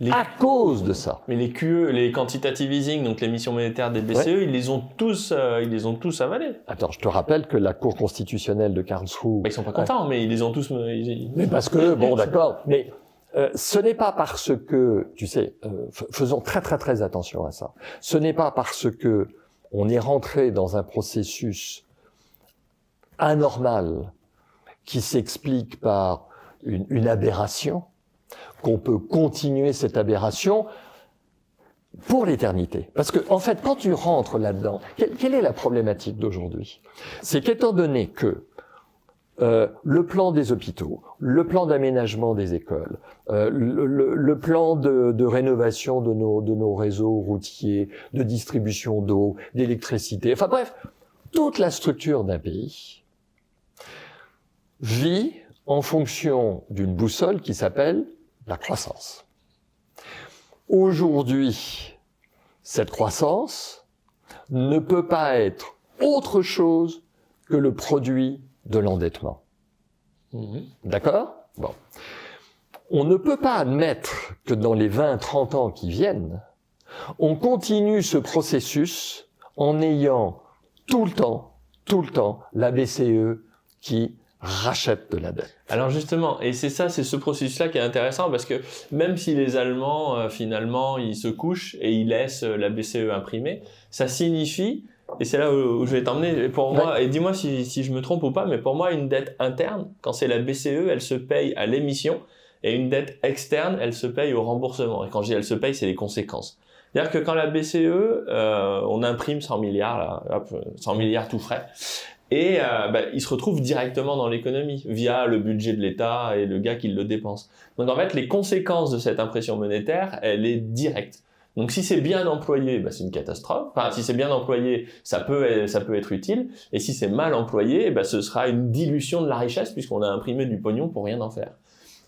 à cause de ça. Mais les QE, les quantitative easing, donc l'émission monétaire des BCE, Ouais. ils les ont tous avalés. Attends, je te rappelle que la Cour constitutionnelle de Karlsruhe... Bah, ils sont pas contents, mais ils les ont tous... Mais parce que, bon, d'accord, mais ce n'est pas parce que, tu sais, faisons très attention à ça. Ce n'est pas parce que on est rentré dans un processus anormal qui s'explique par une aberration, qu'on peut continuer cette aberration pour l'éternité. Parce que, en fait, quand tu rentres là-dedans, quelle est la problématique d'aujourd'hui? C'est qu'étant donné que le plan des hôpitaux, le plan d'aménagement des écoles, le plan de rénovation de nos réseaux routiers, de distribution d'eau, d'électricité, enfin bref, toute la structure d'un pays vit en fonction d'une boussole qui s'appelle la croissance. Aujourd'hui, cette croissance ne peut pas être autre chose que le produit de l'endettement. D'accord ? Bon. On ne peut pas admettre que dans les 20-30 ans qui viennent, on continue ce processus en ayant tout le temps, la BCE qui rachète de la dette. Alors justement, et c'est ce processus-là qui est intéressant parce que même si les Allemands, finalement, ils se couchent et ils laissent la BCE imprimer, ça signifie, et c'est là où je vais t'emmener, pour moi, et dis-moi si je me trompe ou pas, mais pour moi, une dette interne, quand c'est la BCE, elle se paye à l'émission, et une dette externe, elle se paye au remboursement. Et quand je dis elle se paye, c'est les conséquences. C'est-à-dire que quand la BCE, on imprime 100 milliards, là, hop, 100 milliards tout frais, et il se retrouve directement dans l'économie via le budget de l'État et le gars qui le dépense. Donc en fait, les conséquences de cette impression monétaire, elle est directe. Donc si c'est bien employé, c'est une catastrophe. Enfin, si c'est bien employé, ça peut être utile. Et si c'est mal employé, ce sera une dilution de la richesse puisqu'on a imprimé du pognon pour rien en faire.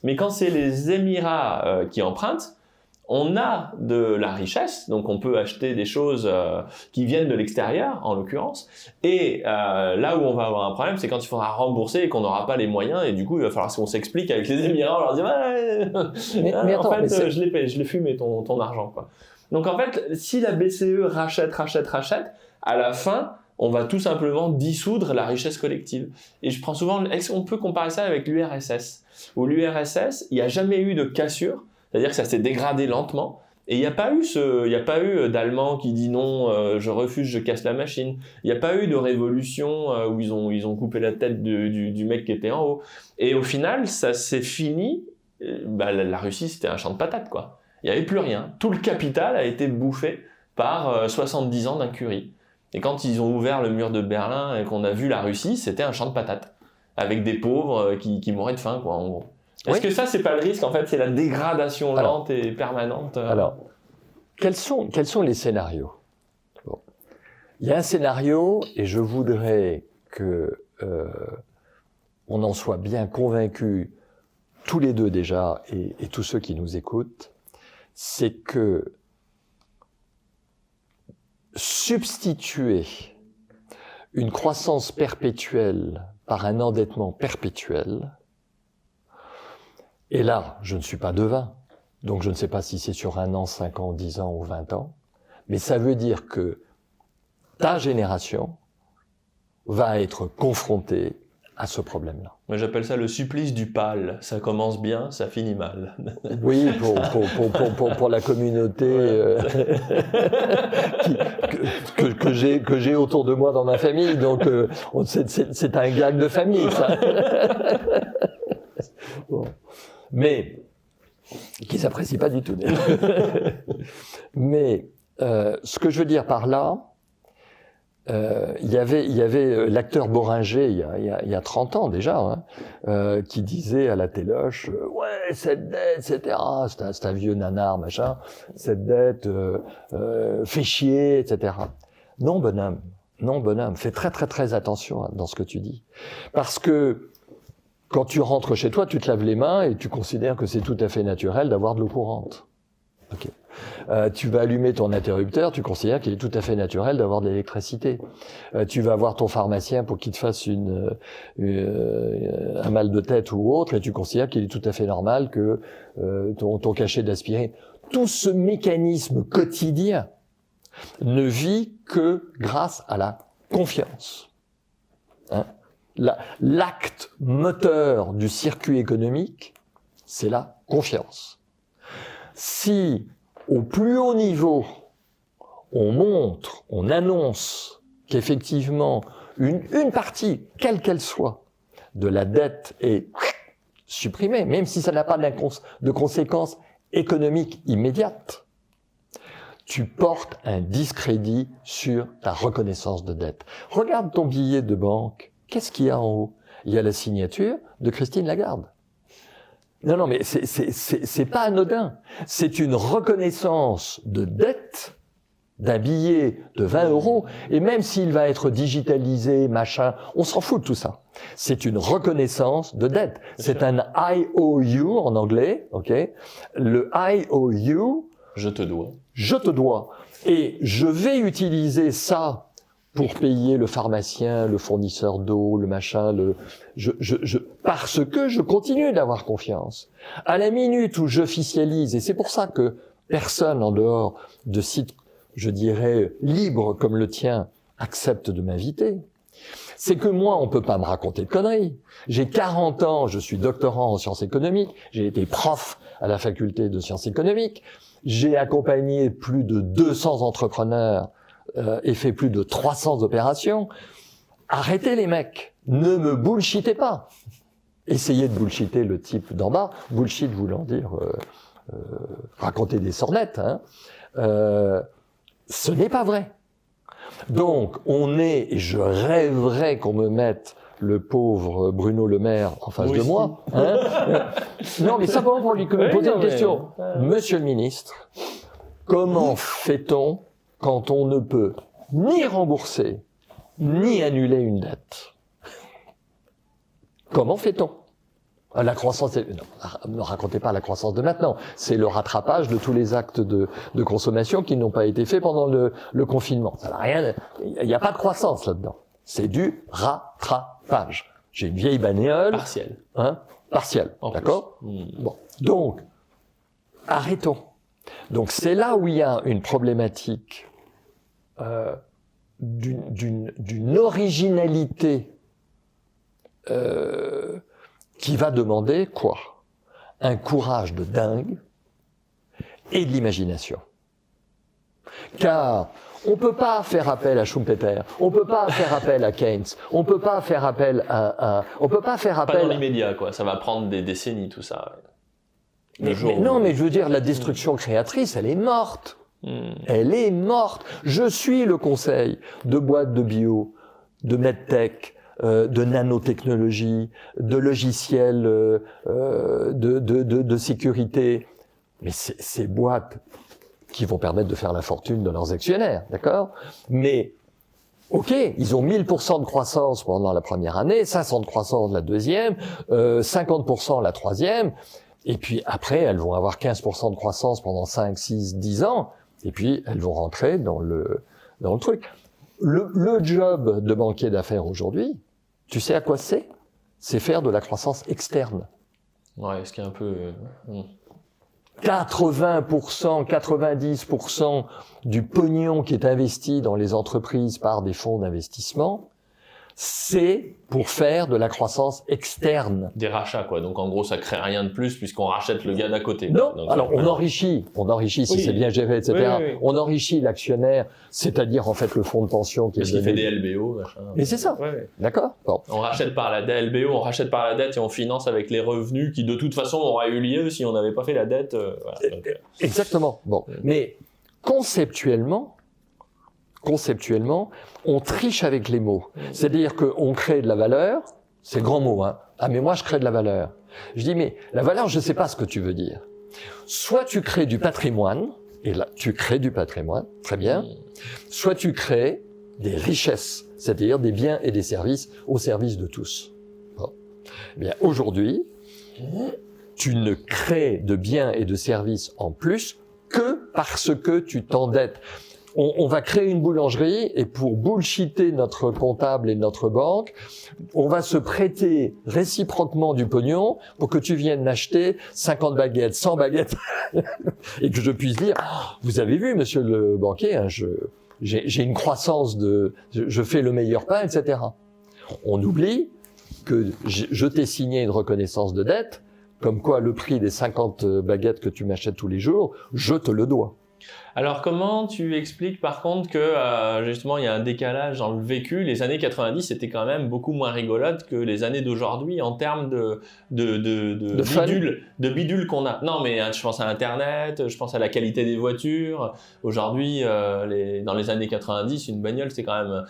Mais quand c'est les Émirats qui empruntent, on a de la richesse, donc on peut acheter des choses qui viennent de l'extérieur, en l'occurrence. Et là où on va avoir un problème, c'est quand il faudra rembourser et qu'on n'aura pas les moyens. Et du coup, il va falloir qu'on s'explique avec les Émirats. On leur dit mais attends, en fait, je l'ai fumé ton argent, quoi. Donc en fait, si la BCE rachète, à la fin, on va tout simplement dissoudre la richesse collective. Et je prends souvent, on peut comparer ça avec l'URSS. Où l'URSS, il n'y a jamais eu de cassure. C'est-à-dire que ça s'est dégradé lentement. Et il n'y a pas eu d'Allemands qui dit non, je refuse, je casse la machine. Il n'y a pas eu de révolution où ils ont coupé la tête du mec qui était en haut. Et au final, ça s'est fini. La Russie, c'était un champ de patates, quoi. Il n'y avait plus rien. Tout le capital a été bouffé par 70 ans d'incurie. Et quand ils ont ouvert le mur de Berlin et qu'on a vu la Russie, c'était un champ de patates. Avec des pauvres qui mouraient de faim, quoi, en gros. Est-ce que ça, c'est pas le risque? En fait, c'est la dégradation lente et permanente. Alors, quels sont les scénarios? Bon. Il y a un scénario, et je voudrais que on en soit bien convaincus, tous les deux déjà, et tous ceux qui nous écoutent, c'est que substituer une croissance perpétuelle par un endettement perpétuel. Et là, je ne suis pas devin, donc je ne sais pas si c'est sur 1 an, 5 ans, 10 ans ou 20 ans, mais ça veut dire que ta génération va être confrontée à ce problème-là. Moi, j'appelle ça le supplice du pâle. Ça commence bien, ça finit mal. Oui, pour la communauté que j'ai autour de moi dans ma famille. Donc, c'est un gag de famille, ça. Bon. Mais, qui s'apprécie pas du tout. Mais, ce que je veux dire par là, il y avait l'acteur Boringer il y a 30 ans déjà, qui disait à la téloche, ouais, cette dette, etc. C'est un vieux nanar, machin. Cette dette fait chier, etc. Non, bonhomme, fais très très très attention dans ce que tu dis, parce que quand tu rentres chez toi, tu te laves les mains et tu considères que c'est tout à fait naturel d'avoir de l'eau courante. Ok. Tu vas allumer ton interrupteur, tu considères qu'il est tout à fait naturel d'avoir de l'électricité. Tu vas voir ton pharmacien pour qu'il te fasse un mal de tête ou autre, et tu considères qu'il est tout à fait normal que ton cachet d'aspirine. Tout ce mécanisme quotidien ne vit que grâce à la confiance. Hein? L'acte moteur du circuit économique, c'est la confiance. Si, au plus haut niveau, on annonce qu'effectivement, une partie, quelle qu'elle soit, de la dette est supprimée, même si ça n'a pas de conséquences économiques immédiates, tu portes un discrédit sur ta reconnaissance de dette. Regarde ton billet de banque. Qu'est-ce qu'il y a en haut? Il y a la signature de Christine Lagarde. Non, mais c'est pas anodin. C'est une reconnaissance de dette d'un billet de 20 €, et même s'il va être digitalisé, machin, on s'en fout de tout ça. C'est une reconnaissance de dette. C'est un IOU en anglais, ok? Le IOU. Je te dois. Je te dois. Et je vais utiliser ça pour payer le pharmacien, le fournisseur d'eau, le machin, parce que je continue d'avoir confiance. À la minute où j'officialise, et c'est pour ça que personne en dehors de sites, je dirais, libres comme le tien, accepte de m'inviter, c'est que moi, on peut pas me raconter de conneries. J'ai 40 ans, je suis doctorant en sciences économiques, j'ai été prof à la faculté de sciences économiques, j'ai accompagné plus de 200 entrepreneurs et fait plus de 300 opérations. Arrêtez les mecs, ne me bullshitez pas. Essayez de bullshiter le type d'en bas, bullshit voulant dire raconter des sornettes, hein. Ce n'est pas vrai. Donc et je rêverais qu'on me mette le pauvre Bruno Le Maire en face de moi. Hein. Non, mais simplement pour lui poser une question. Monsieur le ministre, comment fait-on quand on ne peut ni rembourser, ni annuler une dette? Comment fait-on? La croissance, non, ne racontez pas la croissance de maintenant. C'est le rattrapage de tous les actes de consommation qui n'ont pas été faits pendant le confinement. Ça n'a rien, il n'y a pas de croissance là-dedans. C'est du rattrapage. J'ai une vieille bagnole. Partiel. Hein? Partiel. D'accord? Bon. Donc, arrêtons. Donc, c'est là où il y a une problématique d'une originalité qui va demander quoi? Un courage de dingue et de l'imagination. Car on peut pas faire appel à Schumpeter, on peut pas faire appel à Keynes, on peut pas faire appel on peut pas faire appel. Pas dans l'immédiat, quoi. Ça va prendre des décennies, tout ça. Mais je veux dire, la destruction créatrice, elle est morte. Elle est morte. Je suis le conseil de boîtes de bio, de medtech, de nanotechnologie, de logiciels de sécurité. Mais ces boîtes qui vont permettre de faire la fortune de leurs actionnaires, d'accord? Mais, ok, ils ont 1000% de croissance pendant la première année, 500 de croissance la deuxième, 50% la troisième, et puis après, elles vont avoir 15% de croissance pendant 5, 6, 10 ans, et puis elles vont rentrer dans le truc. Le job de banquier d'affaires aujourd'hui, tu sais à quoi c'est? C'est faire de la croissance externe. Ouais, ce qui est un peu... 80%, 90% du pognon qui est investi dans les entreprises par des fonds d'investissement c'est pour faire de la croissance externe. Des rachats, quoi. Donc, en gros, ça crée rien de plus puisqu'on rachète le gars d'à côté. Non, donc, alors on enrichit si oui. c'est bien géré, etc. Oui. On enrichit l'actionnaire, c'est-à-dire en fait le fonds de pension qui parce est qu'il donné. fait des LBO, machin. Mais c'est ça, Ouais. d'accord. Bon. On rachète par la LBO, on rachète par la dette et on finance avec les revenus qui, de toute façon, auraient eu lieu si on n'avait pas fait la dette. Voilà. Donc, Exactement. Bon, mais conceptuellement, on triche avec les mots. C'est-à-dire qu'on crée de la valeur, c'est grand mot, hein. Ah, mais moi, je crée de la valeur. Je dis, mais la valeur, je ne sais pas ce que tu veux dire. Soit tu crées du patrimoine, et là, tu crées du patrimoine, très bien. Soit tu crées des richesses, c'est-à-dire des biens et des services au service de tous. Bon. Eh bien, aujourd'hui, tu ne crées de biens et de services en plus que parce que tu t'endettes. On va créer une boulangerie et pour bullshiter notre comptable et notre banque, on va se prêter réciproquement du pognon pour que tu viennes acheter 50 baguettes, 100 baguettes et que je puisse dire oh, vous avez vu monsieur le banquier, hein, j'ai une croissance je fais le meilleur pain, etc. On oublie que je t'ai signé une reconnaissance de dette, comme quoi le prix des 50 baguettes que tu m'achètes tous les jours, je te le dois. Alors, comment tu expliques par contre que justement il y a un décalage dans le vécu? Les années 90 c'était quand même beaucoup moins rigolote que les années d'aujourd'hui en termes de bidule qu'on a. Non, mais je pense à Internet, je pense à la qualité des voitures. Aujourd'hui, dans les années 90, une bagnole c'était quand même,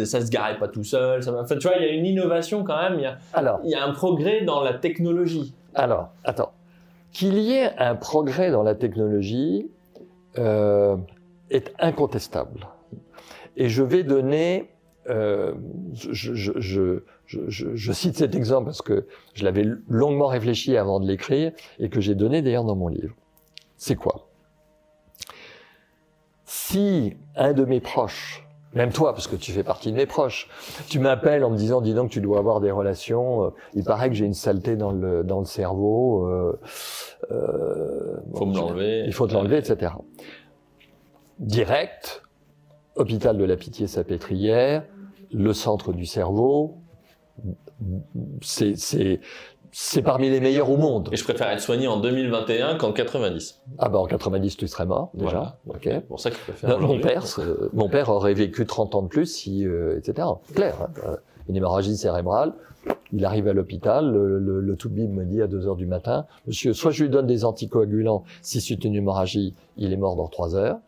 ça se garait pas tout seul. Enfin, tu vois, il y a une innovation quand même. Il y a un progrès dans la technologie. Alors, attends, qu'il y ait un progrès dans la technologie. Est incontestable. Et je vais donner, je cite cet exemple parce que je l'avais longuement réfléchi avant de l'écrire et que j'ai donné d'ailleurs dans mon livre. C'est quoi? Si un de mes proches, même toi, parce que tu fais partie de mes proches, tu m'appelles en me disant, dis donc, tu dois avoir des relations, il paraît que j'ai une saleté dans le cerveau, faut me l'enlever. Il faut te l'enlever, etc. Direct, hôpital de la Pitié-Salpêtrière, le centre du cerveau, c'est parmi les meilleurs au monde. Et je préfère être soigné en 2021 qu'en 90. Ah ben en 90 tu serais mort déjà. Voilà. Okay. C'est pour ça que je préfère. Mon père aurait vécu 30 ans de plus si etc. Clair. Hein. Une hémorragie cérébrale. Il arrive à l'hôpital, le toubib me dit à 2h du matin, monsieur, soit je lui donne des anticoagulants, si c'est une hémorragie, il est mort dans 3 heures,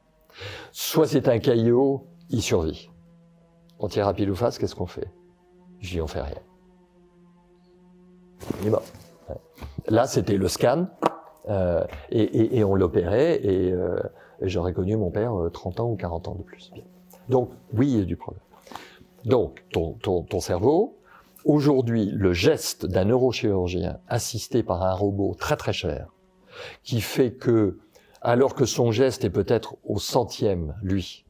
soit c'est un caillot, il survit. On tire à pile ou face, qu'est-ce qu'on fait? Je dis, on fait rien. Il est mort. Là, c'était le scan, et on l'opérait, et j'aurais connu mon père 30 ans ou 40 ans de plus. Bien. Donc, oui, il y a du problème. Donc, ton cerveau, aujourd'hui, le geste d'un neurochirurgien assisté par un robot très très cher, qui fait que, alors que son geste est peut-être au centième, lui,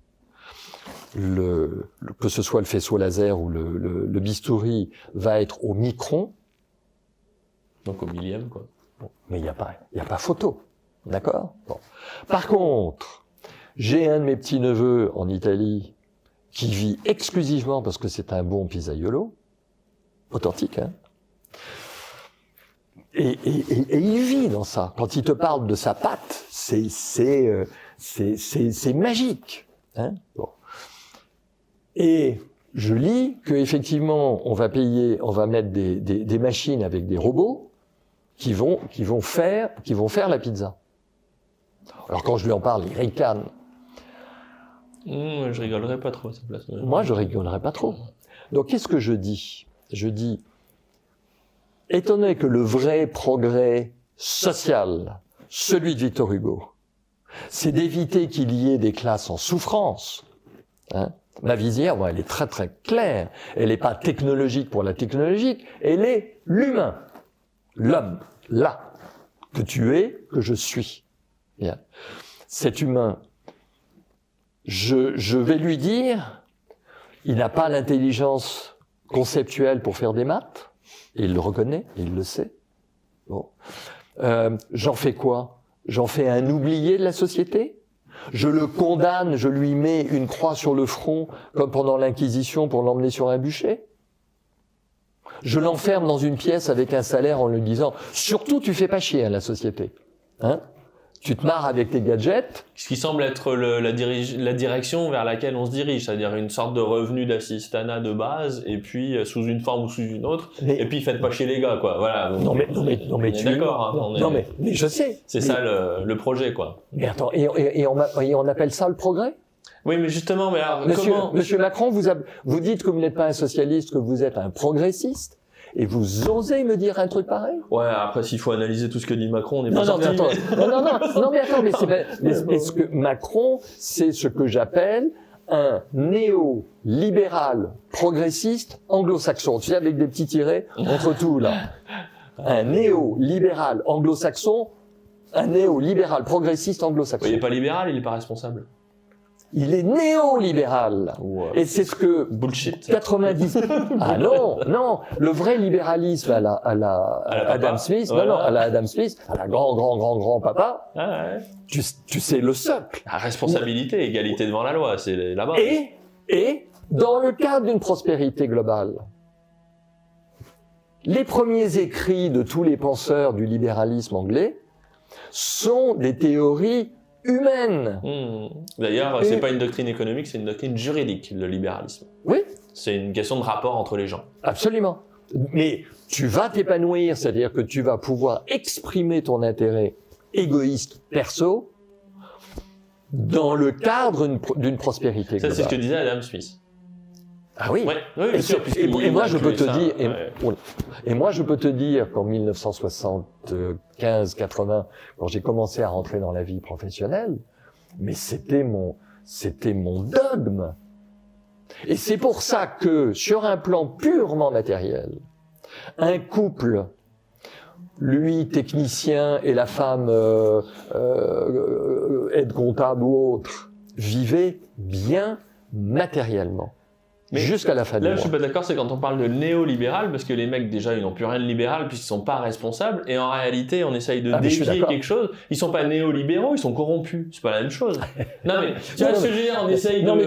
que ce soit le faisceau laser ou le bistouri, va être au micron. Donc au millième, quoi. Bon, mais il n'y a pas photo, d'accord? Bon. Par contre, j'ai un de mes petits-neveux en Italie qui vit exclusivement parce que c'est un bon pizzaiolo, authentique, hein. Et il vit dans ça. Quand il te parle de sa pâte, c'est magique, hein. Bon. Et je lis que effectivement, on va mettre des machines avec des robots qui vont faire la pizza. Alors quand je lui en parle, il ricane. Je rigolerais pas trop à sa place. Moi, je rigolerais pas trop. Donc, qu'est-ce que je dis? Je dis, étonné que le vrai progrès social, celui de Victor Hugo, c'est d'éviter qu'il y ait des classes en souffrance. Hein? Ma visière, moi, elle est très très claire. Elle n'est pas technologique pour la technologique, elle est l'humain. L'homme, là, que tu es, que je suis. Bien. Cet humain, je vais lui dire, il n'a pas l'intelligence conceptuelle pour faire des maths, et il le reconnaît, et il le sait. Bon. J'en fais quoi? J'en fais un oublié de la société? Je le condamne, je lui mets une croix sur le front, comme pendant l'Inquisition pour l'emmener sur un bûcher. Je l'enferme dans une pièce avec un salaire en lui disant « Surtout, tu fais pas chier à la société. Hein ? Tu te marres avec tes gadgets. » Ce qui semble être la direction vers laquelle on se dirige, c'est-à-dire une sorte de revenu d'assistanat de base, et puis sous une forme ou sous une autre, et puis faites pas chier les gars, quoi. Voilà. Non mais tu es d'accord. Non mais je sais. C'est ça le projet, quoi. Mais attends, et on appelle ça le progrès ? Oui, mais justement, mais alors, Monsieur Macron, vous dites que vous n'êtes pas un socialiste, que vous êtes un progressiste, et vous osez me dire un truc pareil ? Ouais, après, s'il faut analyser tout ce que dit Macron, on n'est pas Non, sorti. mais attends, mais ce que Macron, c'est ce que j'appelle un néo-libéral progressiste anglo-saxon. Tu sais, avec des petits tirets entre tout, là. Un néo-libéral anglo-saxon, un néo-libéral progressiste anglo-saxon. Il n'est pas libéral, il n'est pas responsable. Il est néolibéral. Ouais. Et c'est ce que... Bullshit. 90... Ah non, le vrai libéralisme à la Adam Smith, voilà. à la Adam Smith, à la grand papa, Ouais. tu sais le socle. La responsabilité, égalité devant la loi, c'est là-bas. Et dans le cadre d'une prospérité globale, les premiers écrits de tous les penseurs du libéralisme anglais sont des théories humaines. D'ailleurs, c'est pas une doctrine économique, c'est une doctrine juridique, le libéralisme. Oui. C'est une question de rapport entre les gens. Absolument. Mais tu vas t'épanouir, c'est-à-dire que tu vas pouvoir exprimer ton intérêt égoïste perso dans le cadre d'une prospérité globale. Ça, c'est ce que disait Adam Smith. Ah oui. Ouais, bien sûr. Et moi, je peux te ça, dire, et moi, je peux te dire qu'en 1975-80, quand j'ai commencé à rentrer dans la vie professionnelle, mais c'était mon dogme. Et c'est pour ça que, sur un plan purement matériel, un couple, lui technicien et la femme aide comptable ou autre, vivaient bien matériellement. Mais jusqu'à la fin du mois. Là, je suis pas d'accord, c'est quand on parle de néolibéral, parce que les mecs, déjà, ils n'ont plus rien de libéral, puisqu'ils sont pas responsables, et en réalité, on essaye de défier quelque chose. Ils sont pas néolibéraux, ils sont corrompus. C'est pas la même chose. Non, mais, tu vois ce que je veux dire, on essaye de... Non, mais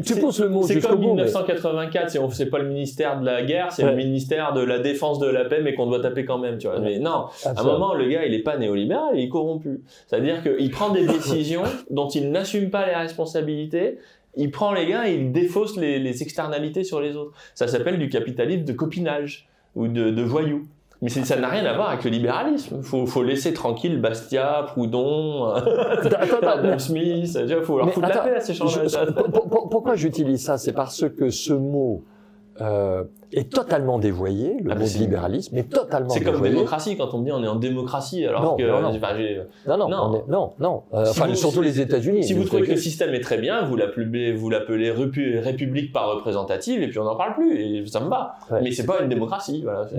tu pousses le mot c'est jusqu'au bout. C'est comme 1984, c'est pas le ministère de la guerre, c'est le ministère de la défense de la paix, mais qu'on doit taper quand même, tu vois. Mais non, à un moment, le gars, il est pas néolibéral, il est corrompu. C'est-à-dire qu'il prend des décisions dont il n'assume pas les responsabilités. Il prend les gars et il défausse les externalités sur les autres. Ça s'appelle du capitalisme de copinage ou de voyous. Mais ça n'a rien à voir avec le libéralisme. Faut laisser tranquille Bastia, Proudhon, Adam Smith. Il faut leur foutre la paix à ces gens-là. Pourquoi j'utilise ça ? C'est parce que ce mot est totalement dévoyé, le mot de libéralisme est totalement dévoyé. C'est comme démocratie, quand on me dit on est en démocratie, alors surtout les États-Unis. Si vous trouvez que le système est très bien, vous l'appelez république par représentative, et puis on n'en parle plus, et ça me va. Ouais. Mais c'est pas une démocratie, voilà.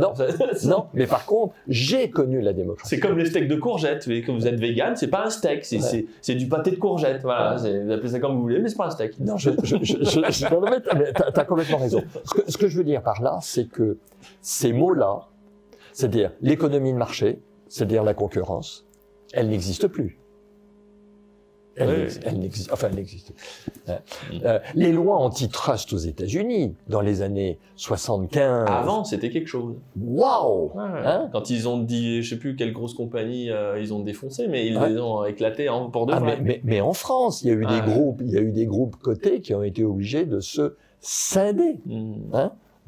Non, mais par contre, j'ai connu la démocratie. C'est comme les steaks de courgettes, quand vous êtes vegan, c'est pas un steak, c'est du pâté de courgettes, voilà. Vous appelez ça comme vous voulez, mais c'est pas un steak. Non, t'as complètement raison. Ce que je veux dire par là, c'est que ces mots-là, c'est-à-dire l'économie de marché, c'est-à-dire la concurrence, elle n'existe plus. Elle n'existe plus. Les lois antitrust aux États-Unis, dans les années 75... Avant, c'était quelque chose. Waouh! Quand ils ont dit, je sais plus quelle grosse compagnie ils ont défoncé, mais ils les ont éclatés pour de vrai. Mais en France, il y a eu des groupes cotés qui ont été obligés de se scinder.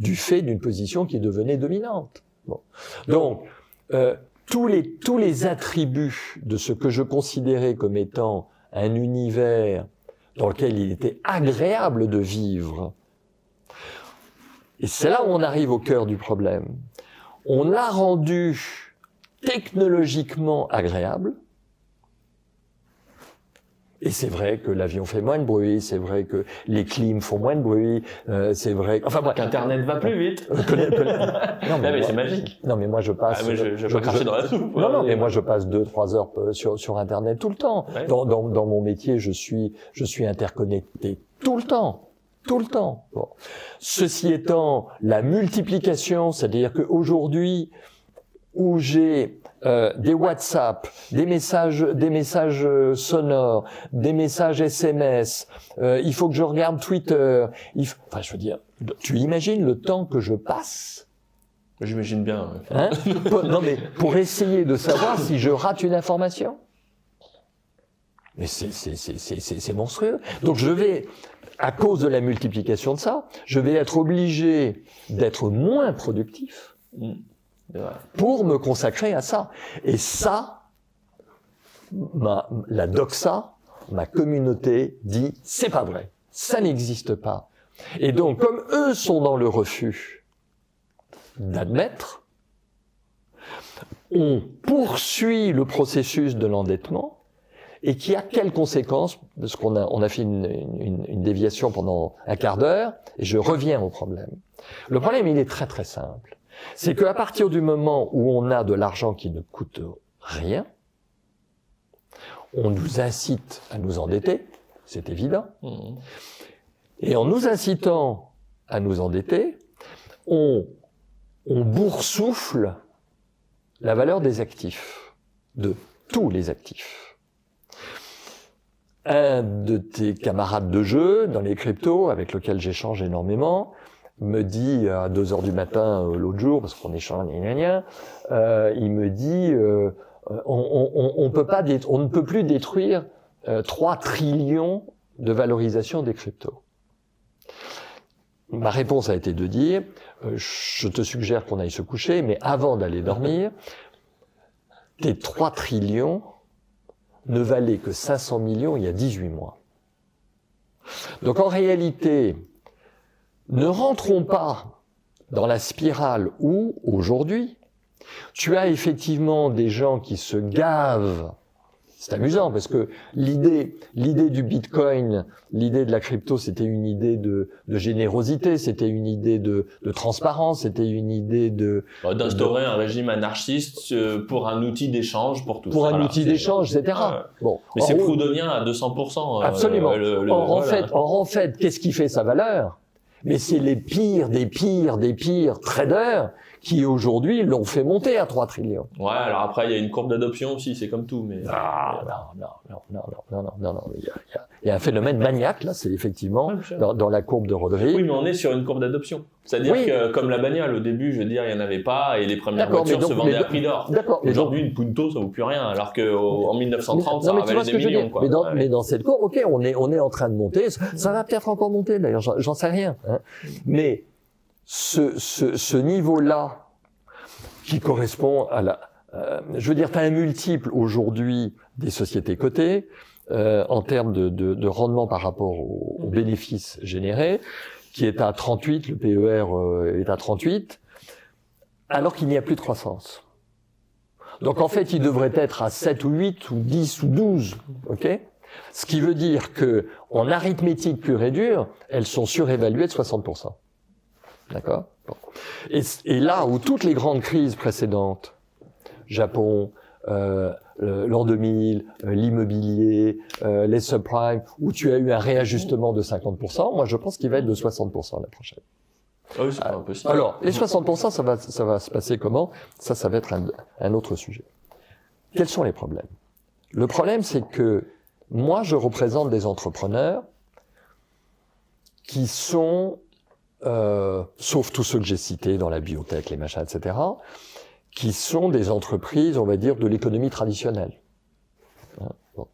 Du fait d'une position qui devenait dominante. Bon. Donc, tous les attributs de ce que je considérais comme étant un univers dans lequel il était agréable de vivre, et c'est là où on arrive au cœur du problème, on l'a rendu technologiquement agréable. Et c'est vrai que l'avion fait moins de bruit, c'est vrai que les clims font moins de bruit, c'est vrai... qu'Internet va plus vite. Non, mais c'est magique. Non, mais moi je passe... je vais cracher dans la soupe. Non, mais moi je passe 2-3 heures sur Internet tout le temps. Ouais. Dans mon métier, je suis interconnecté tout le temps. Tout le temps. Bon. Ceci étant, la multiplication, c'est-à-dire qu'aujourd'hui, où j'ai des WhatsApp, des messages sonores, des messages SMS, il faut que je regarde Twitter, enfin je veux dire, tu imagines le temps que je passe? J'imagine bien. Hein? Non mais pour essayer de savoir si je rate une information. Mais c'est monstrueux. Donc je vais, à cause de la multiplication de ça, je vais être obligé d'être moins productif pour me consacrer à ça. Et ça, la doxa, ma communauté dit, c'est pas vrai, ça n'existe pas. Et donc, comme eux sont dans le refus d'admettre, on poursuit le processus de l'endettement. Et qui a quelles conséquences? Parce qu'on a fait une déviation pendant un quart d'heure, et je reviens au problème. Le problème, il est très très simple. C'est qu'à partir du moment où on a de l'argent qui ne coûte rien, on nous incite à nous endetter, c'est évident. Et en nous incitant à nous endetter, on boursoufle la valeur des actifs, de tous les actifs. Un de tes camarades de jeu dans les cryptos, avec lequel j'échange énormément, me dit à 2h du matin l'autre jour, parce qu'on échange, il me dit on ne peut plus détruire 3 trillions de valorisation des cryptos. Ma réponse a été de dire je te suggère qu'on aille se coucher, mais avant d'aller dormir, tes 3 trillions ne valait que 500 millions il y a 18 mois. Donc en réalité, ne rentrons pas dans la spirale où, aujourd'hui, tu as effectivement des gens qui se gavent. C'est amusant parce que l'idée du Bitcoin, l'idée de la crypto, c'était une idée de générosité, c'était une idée de transparence, c'était une idée d'instaurer un régime anarchiste pour un outil d'échange pour tous. Pour un outil d'échange, etc. Bon. Mais c'est proudhonien à 200%. Absolument. En fait, qu'est-ce qui fait sa valeur? Mais c'est les pires des pires traders qui aujourd'hui l'ont fait monter à 3 trillions. Ouais, alors après il y a une courbe d'adoption aussi, c'est comme tout, mais non. Il y a un phénomène maniaque là, c'est effectivement dans la courbe de Rodrigue. Oui, mais on est sur une courbe d'adoption. C'est-à-dire que comme la bagnole au début, je veux dire, il y en avait pas et les premières voitures se vendaient à prix d'or. Aujourd'hui, une Punto ça vaut plus rien, alors que en 1930 ça valait des millions quoi. Mais dans cette courbe, OK, on est en train de monter, ça va peut-être encore monter d'ailleurs, j'en sais rien, hein. Mais ce niveau-là qui correspond à je veux dire, tu as un multiple aujourd'hui des sociétés cotées en termes de rendement par rapport aux bénéfices générés, qui est à 38, le PER est à 38, alors qu'il n'y a plus de croissance. Donc en fait, il devrait être à 7 ou 8 ou 10 ou 12, ok? Ce qui veut dire que en arithmétique pure et dure, elles sont surévaluées de 60%. D'accord? Bon. Et là où toutes les grandes crises précédentes, Japon, l'an 2000, l'immobilier, les subprimes, où tu as eu un réajustement de 50%, moi je pense qu'il va être de 60% la prochaine. Ah oui, c'est pas impossible. Alors, les 60%, ça va se passer comment? Ça va être un autre sujet. Quels sont les problèmes? Le problème, c'est que moi, je représente des entrepreneurs qui sont sauf tous ceux que j'ai cités dans la biotech, les machins, etc., qui sont des entreprises, on va dire, de l'économie traditionnelle. Bon.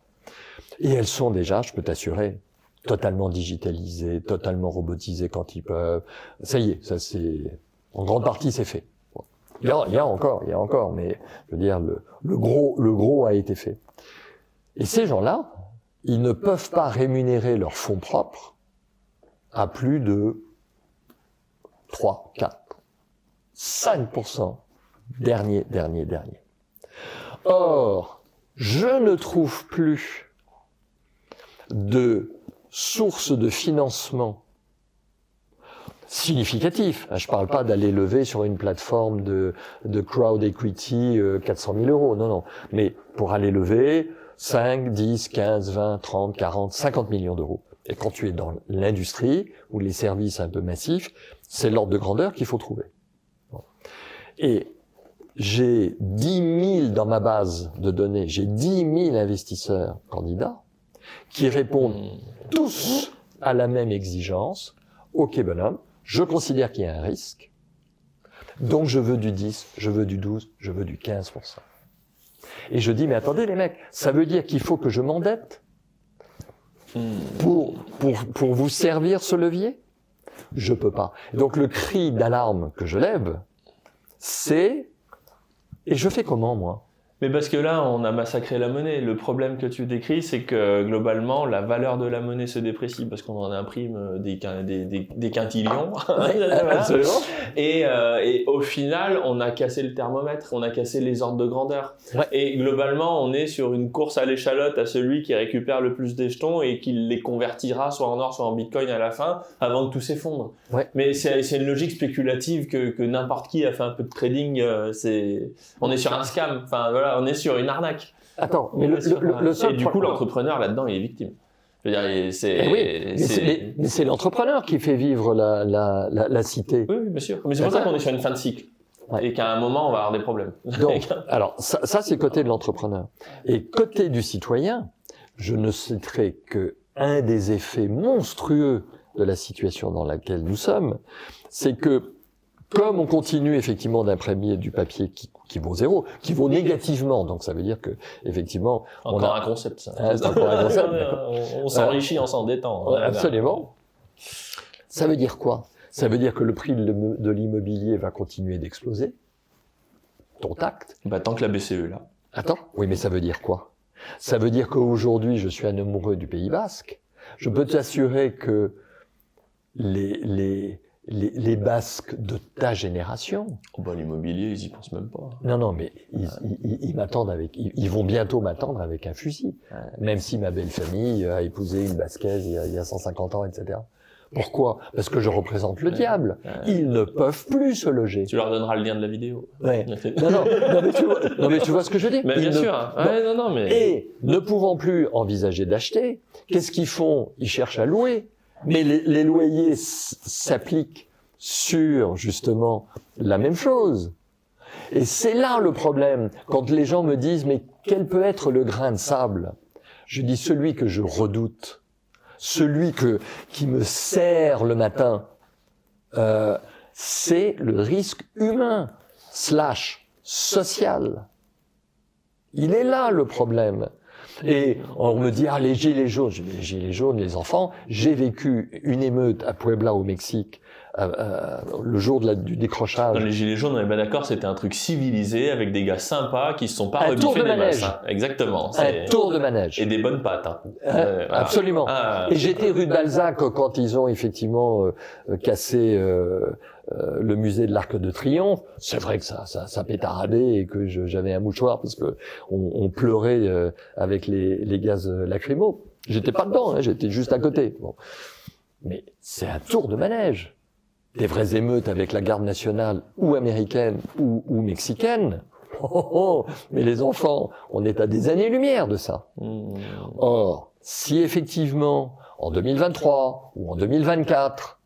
Et elles sont déjà, je peux t'assurer, totalement digitalisées, totalement robotisées quand ils peuvent. Ça y est, ça c'est, en grande partie, c'est fait. Bon. Il y a encore, mais je veux dire, le gros a été fait. Et ces gens-là, ils ne peuvent pas rémunérer leurs fonds propres à plus de 3, 4, 5% dernier. Or, je ne trouve plus de source de financement significatif. Je parle pas d'aller lever sur une plateforme de crowd equity 400 000 euros, non. Mais pour aller lever 5, 10, 15, 20, 30, 40, 50 millions d'euros. Et quand tu es dans l'industrie ou les services un peu massifs, c'est l'ordre de grandeur qu'il faut trouver. Bon. Et j'ai 10 000 dans ma base de données, j'ai 10 000 investisseurs candidats qui répondent tous à la même exigence. Ok, bonhomme, je considère qu'il y a un risque, donc je veux du 10, je veux du 12, je veux du 15%. Et je dis, mais attendez les mecs, ça veut dire qu'il faut que je m'endette pour vous servir ce levier? Je peux pas. Donc le cri d'alarme que je lève, c'est... Et je fais comment, moi? Mais parce que là, on a massacré la monnaie. Le problème que tu décris, c'est que globalement, la valeur de la monnaie se déprécie parce qu'on en imprime des quintillions. Voilà. Absolument. Et au final, on a cassé le thermomètre, on a cassé les ordres de grandeur. Ouais. Et globalement, on est sur une course à l'échalote à celui qui récupère le plus des jetons et qui les convertira soit en or, soit en bitcoin à la fin, avant que tout s'effondre. Ouais. Mais c'est une logique spéculative que n'importe qui a fait un peu de trading. On est sur un scam. Enfin voilà. On est sur une arnaque. Attends, mais le seul et du coup, l'entrepreneur là-dedans, il est victime. Je veux dire, mais c'est l'entrepreneur qui fait vivre la cité. Oui, bien sûr. Mais c'est pour ça qu'on est sur une fin de cycle. Ouais. Et qu'à un moment, on va avoir des problèmes. Donc, alors, ça c'est côté de l'entrepreneur. Et côté du citoyen, je ne citerai que un des effets monstrueux de la situation dans laquelle nous sommes, c'est que comme on continue effectivement d'imprimer du papier qui vaut zéro, qui vaut négativement, donc ça veut dire que effectivement encore un concept, ça. C'est encore un concept. On s'enrichit en s'endettant. Absolument. Ça veut dire quoi? Ça veut dire que le prix de l'immobilier va continuer d'exploser. Ton tact. Bah tant que la BCE est là. Attends. Oui, mais ça veut dire quoi? Ça veut dire qu'aujourd'hui, je suis un amoureux du Pays Basque. Je peux t'assurer que les Basques de ta génération. Oh bah, l'immobilier, ils y pensent même pas. Non, mais ils m'attendent ils vont bientôt m'attendre avec un fusil. Ouais. Même si ma belle famille a épousé une Basquaise il y a 150 ans, etc. Pourquoi? Parce que je représente le diable. Ils ne peuvent plus se loger. Tu leur donneras le lien de la vidéo. Ouais. Non, mais tu vois ce que je dis? Mais bien sûr. Mais... Et ne pouvant plus envisager d'acheter, qu'est-ce qu'ils font? Ils cherchent à louer. Mais les loyers s'appliquent sur, justement, la même chose. Et c'est là le problème. Quand les gens me disent, mais quel peut être le grain de sable? Je dis, celui que je redoute, celui qui me serre le matin, c'est le risque humain / social. Il est là le problème. Et on me dit, les gilets jaunes. Les gilets jaunes, les enfants, j'ai vécu une émeute à Puebla au Mexique, le jour du décrochage. Dans les gilets jaunes, on est bien d'accord, c'était un truc civilisé, avec des gars sympas qui se sont pas rebiffés des masses. Hein. Exactement. Un tour de manège. Et des bonnes pattes. Hein. Voilà. Absolument. Et j'étais rue de Balzac quand ils ont effectivement cassé le musée de l'Arc de Triomphe. C'est vrai que ça pétaradait et que j'avais un mouchoir parce que on pleurait avec les gaz lacrymaux. J'étais pas dedans, hein, j'étais juste à côté. Bon. Mais c'est un tour de manège. Des vraies émeutes avec la garde nationale ou américaine ou mexicaine. Mais les enfants, on est à des années-lumière de ça. Or, si effectivement, en 2023 ou en 2024,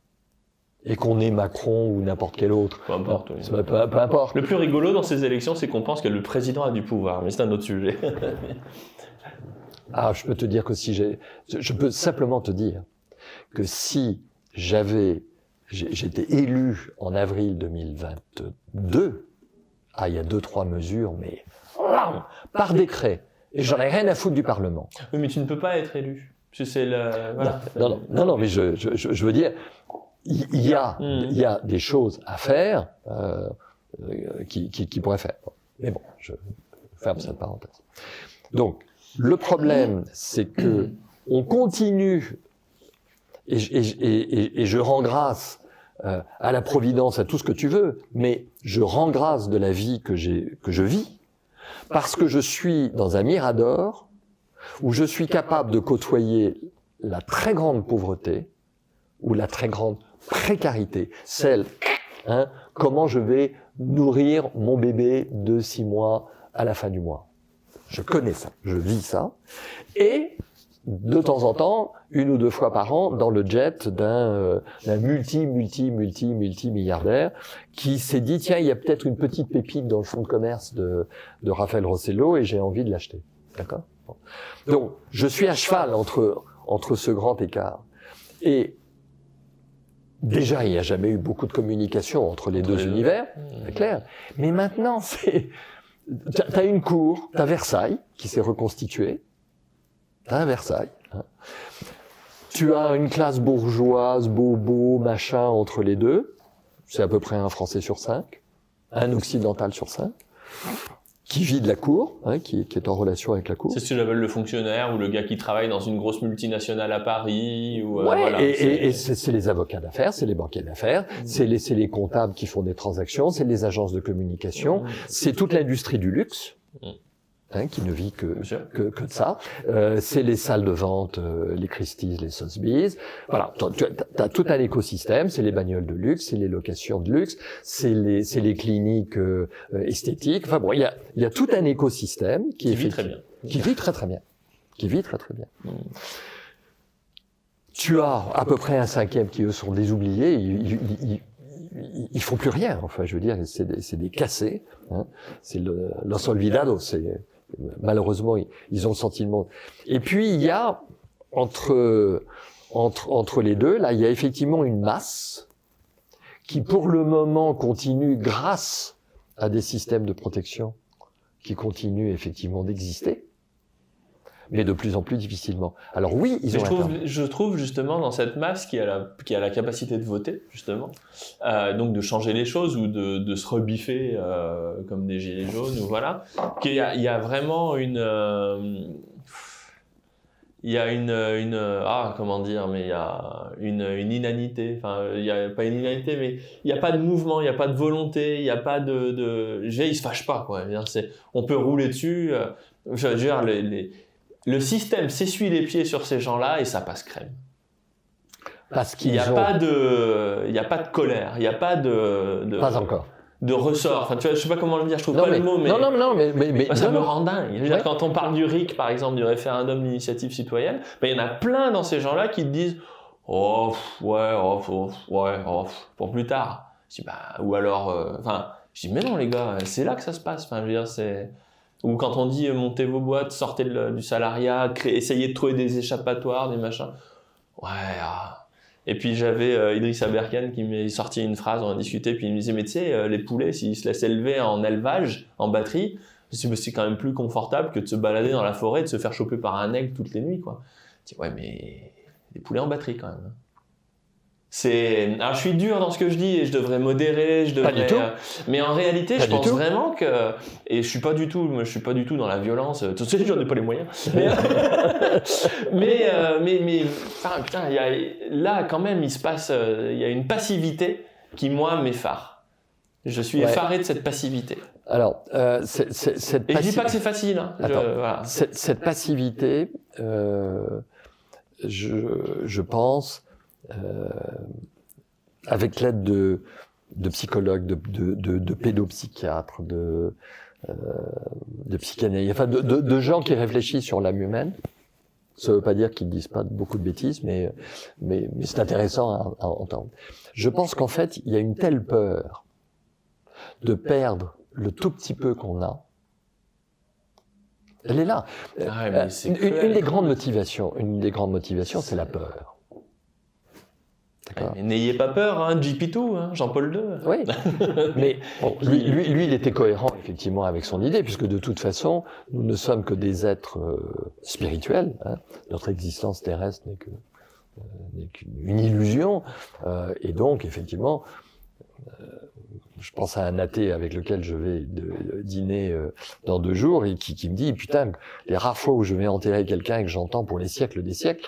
et qu'on est Macron ou n'importe quel autre. Peu importe. Oui. Peu importe. Le plus rigolo dans ces élections, c'est qu'on pense que le président a du pouvoir, mais c'est un autre sujet. Je peux te dire que je peux simplement te dire que si j'étais élu en avril 2022, il y a 2-3 mesures, mais par décret, et j'en ai rien à foutre du Parlement. Oui, mais tu ne peux pas être élu. C'est voilà. Non, mais je veux dire, il y a des choses à faire qui pourraient faire. Mais bon, je ferme cette parenthèse. Donc, le problème, c'est que on continue, et je rends grâce à la Providence, à tout ce que tu veux, mais je rends grâce de la vie que je vis, parce que je suis dans un mirador où je suis capable de côtoyer la très grande pauvreté ou la très grande précarité, comment je vais nourrir mon bébé de 6 mois à la fin du mois. Je connais ça, je vis ça, et de temps en temps, 1 ou 2 fois par an, dans le jet d'un multi-milliardaire qui s'est dit, tiens, il y a peut-être une petite pépite dans le fonds de commerce de Raphaël Rossello et j'ai envie de l'acheter. D'accord ? Bon. Donc, je suis à cheval entre ce grand écart. Et déjà, il n'y a jamais eu beaucoup de communication entre les deux univers, c'est clair. Mais maintenant, t'as une cour, t'as Versailles, qui s'est reconstituée. T'as Versailles. Hein. Tu as une classe bourgeoise, bobo, machin, entre les deux. C'est à peu près un Français sur 5. Un Occidental sur 5. Qui vit de la cour, hein, qui est en relation avec la cour. C'est ce que j'appelle le fonctionnaire ou le gars qui travaille dans une grosse multinationale à Paris. Ou, ouais, voilà, et c'est les avocats d'affaires, c'est les banquiers d'affaires, c'est les comptables qui font des transactions, c'est les agences de communication, c'est toute l'industrie du luxe. Hein, qui ne vit que de ça. C'est les salles de vente, les Christie's, les Sotheby's. Voilà, t'as tout un écosystème. C'est les bagnoles de luxe, c'est les locations de luxe, c'est les cliniques esthétiques. Enfin bon, il y a tout un écosystème qui vit très bien, qui vit très bien. Tu as à peu près un 5e qui eux sont des oubliés. Ils font plus rien. Enfin, je veux dire, c'est des cassés. Hein. C'est Los Olvidados. Malheureusement, ils ont le sentiment. Et puis, il y a, entre les deux, là, il y a effectivement une masse qui, pour le moment, continue grâce à des systèmes de protection qui continuent effectivement d'exister, mais de plus en plus difficilement. Alors oui, je trouve justement dans cette masse qui a la capacité de voter, justement, donc de changer les choses ou de se rebiffer comme des gilets jaunes, ou voilà, qu'il y a vraiment comment dire, mais il y a une inanité, enfin il y a pas une inanité, mais il y a pas de mouvement, il y a pas de volonté, il y a pas ils se fâchent pas, quoi. On peut rouler dessus, je veux dire, le système s'essuie les pieds sur ces gens-là et ça passe crème. Parce qu'il n'y a pas de colère, il n'y a pas pas encore. De ressort. Enfin, tu vois, je sais pas comment le dire, je trouve pas le mot, mais. Non, mais ça me rend dingue. Je veux dire, quand on parle du RIC, par exemple, du référendum d'initiative citoyenne, il y en a plein dans ces gens-là qui te disent, pour plus tard. Je dis, ou alors, je dis, mais non, les gars, c'est là que ça se passe. Enfin, je veux dire, ou quand on dit montez vos boîtes, sortez du salariat, essayez de trouver des échappatoires, des machins. Et puis j'avais Idriss Aberkan qui m'a sorti une phrase, on a discuté, puis il me disait, mais tu sais, les poulets, s'ils se laissent élever en élevage, en batterie, c'est quand même plus confortable que de se balader dans la forêt et de se faire choper par un aigle toutes les nuits, quoi. Je dis, ouais, mais des poulets en batterie quand même. Alors je suis dur dans ce que je dis et je devrais modérer, Pas du tout. Mais en réalité, je pense vraiment que, et je suis pas du tout dans la violence. Tout de suite, j'en ai pas les moyens. Mais putain, là quand même, il se passe, il y a une passivité qui moi m'effare. Je suis effaré de cette passivité. Alors, et je dis pas que c'est facile. Hein. Voilà. Cette passivité, je pense. Avec l'aide de psychologues, de pédopsychiatres, de psychanalystes, enfin de gens qui réfléchissent sur l'âme humaine. Ça veut pas dire qu'ils disent pas beaucoup de bêtises, mais c'est intéressant à entendre. Je pense qu'en fait, il y a une telle peur de perdre le tout petit peu qu'on a. Elle est là. Une des grandes motivations, c'est la peur. Mais n'ayez pas peur, hein, JP2, hein, Jean-Paul II. Oui, mais bon, lui, il était cohérent effectivement avec son idée, puisque de toute façon, nous ne sommes que des êtres spirituels. Hein. Notre existence terrestre n'est qu'une illusion, et donc effectivement, je pense à un athée avec lequel je vais dîner dans 2 jours et qui me dit, putain, les rares fois où je vais enterrer quelqu'un et que j'entends pour les siècles des siècles,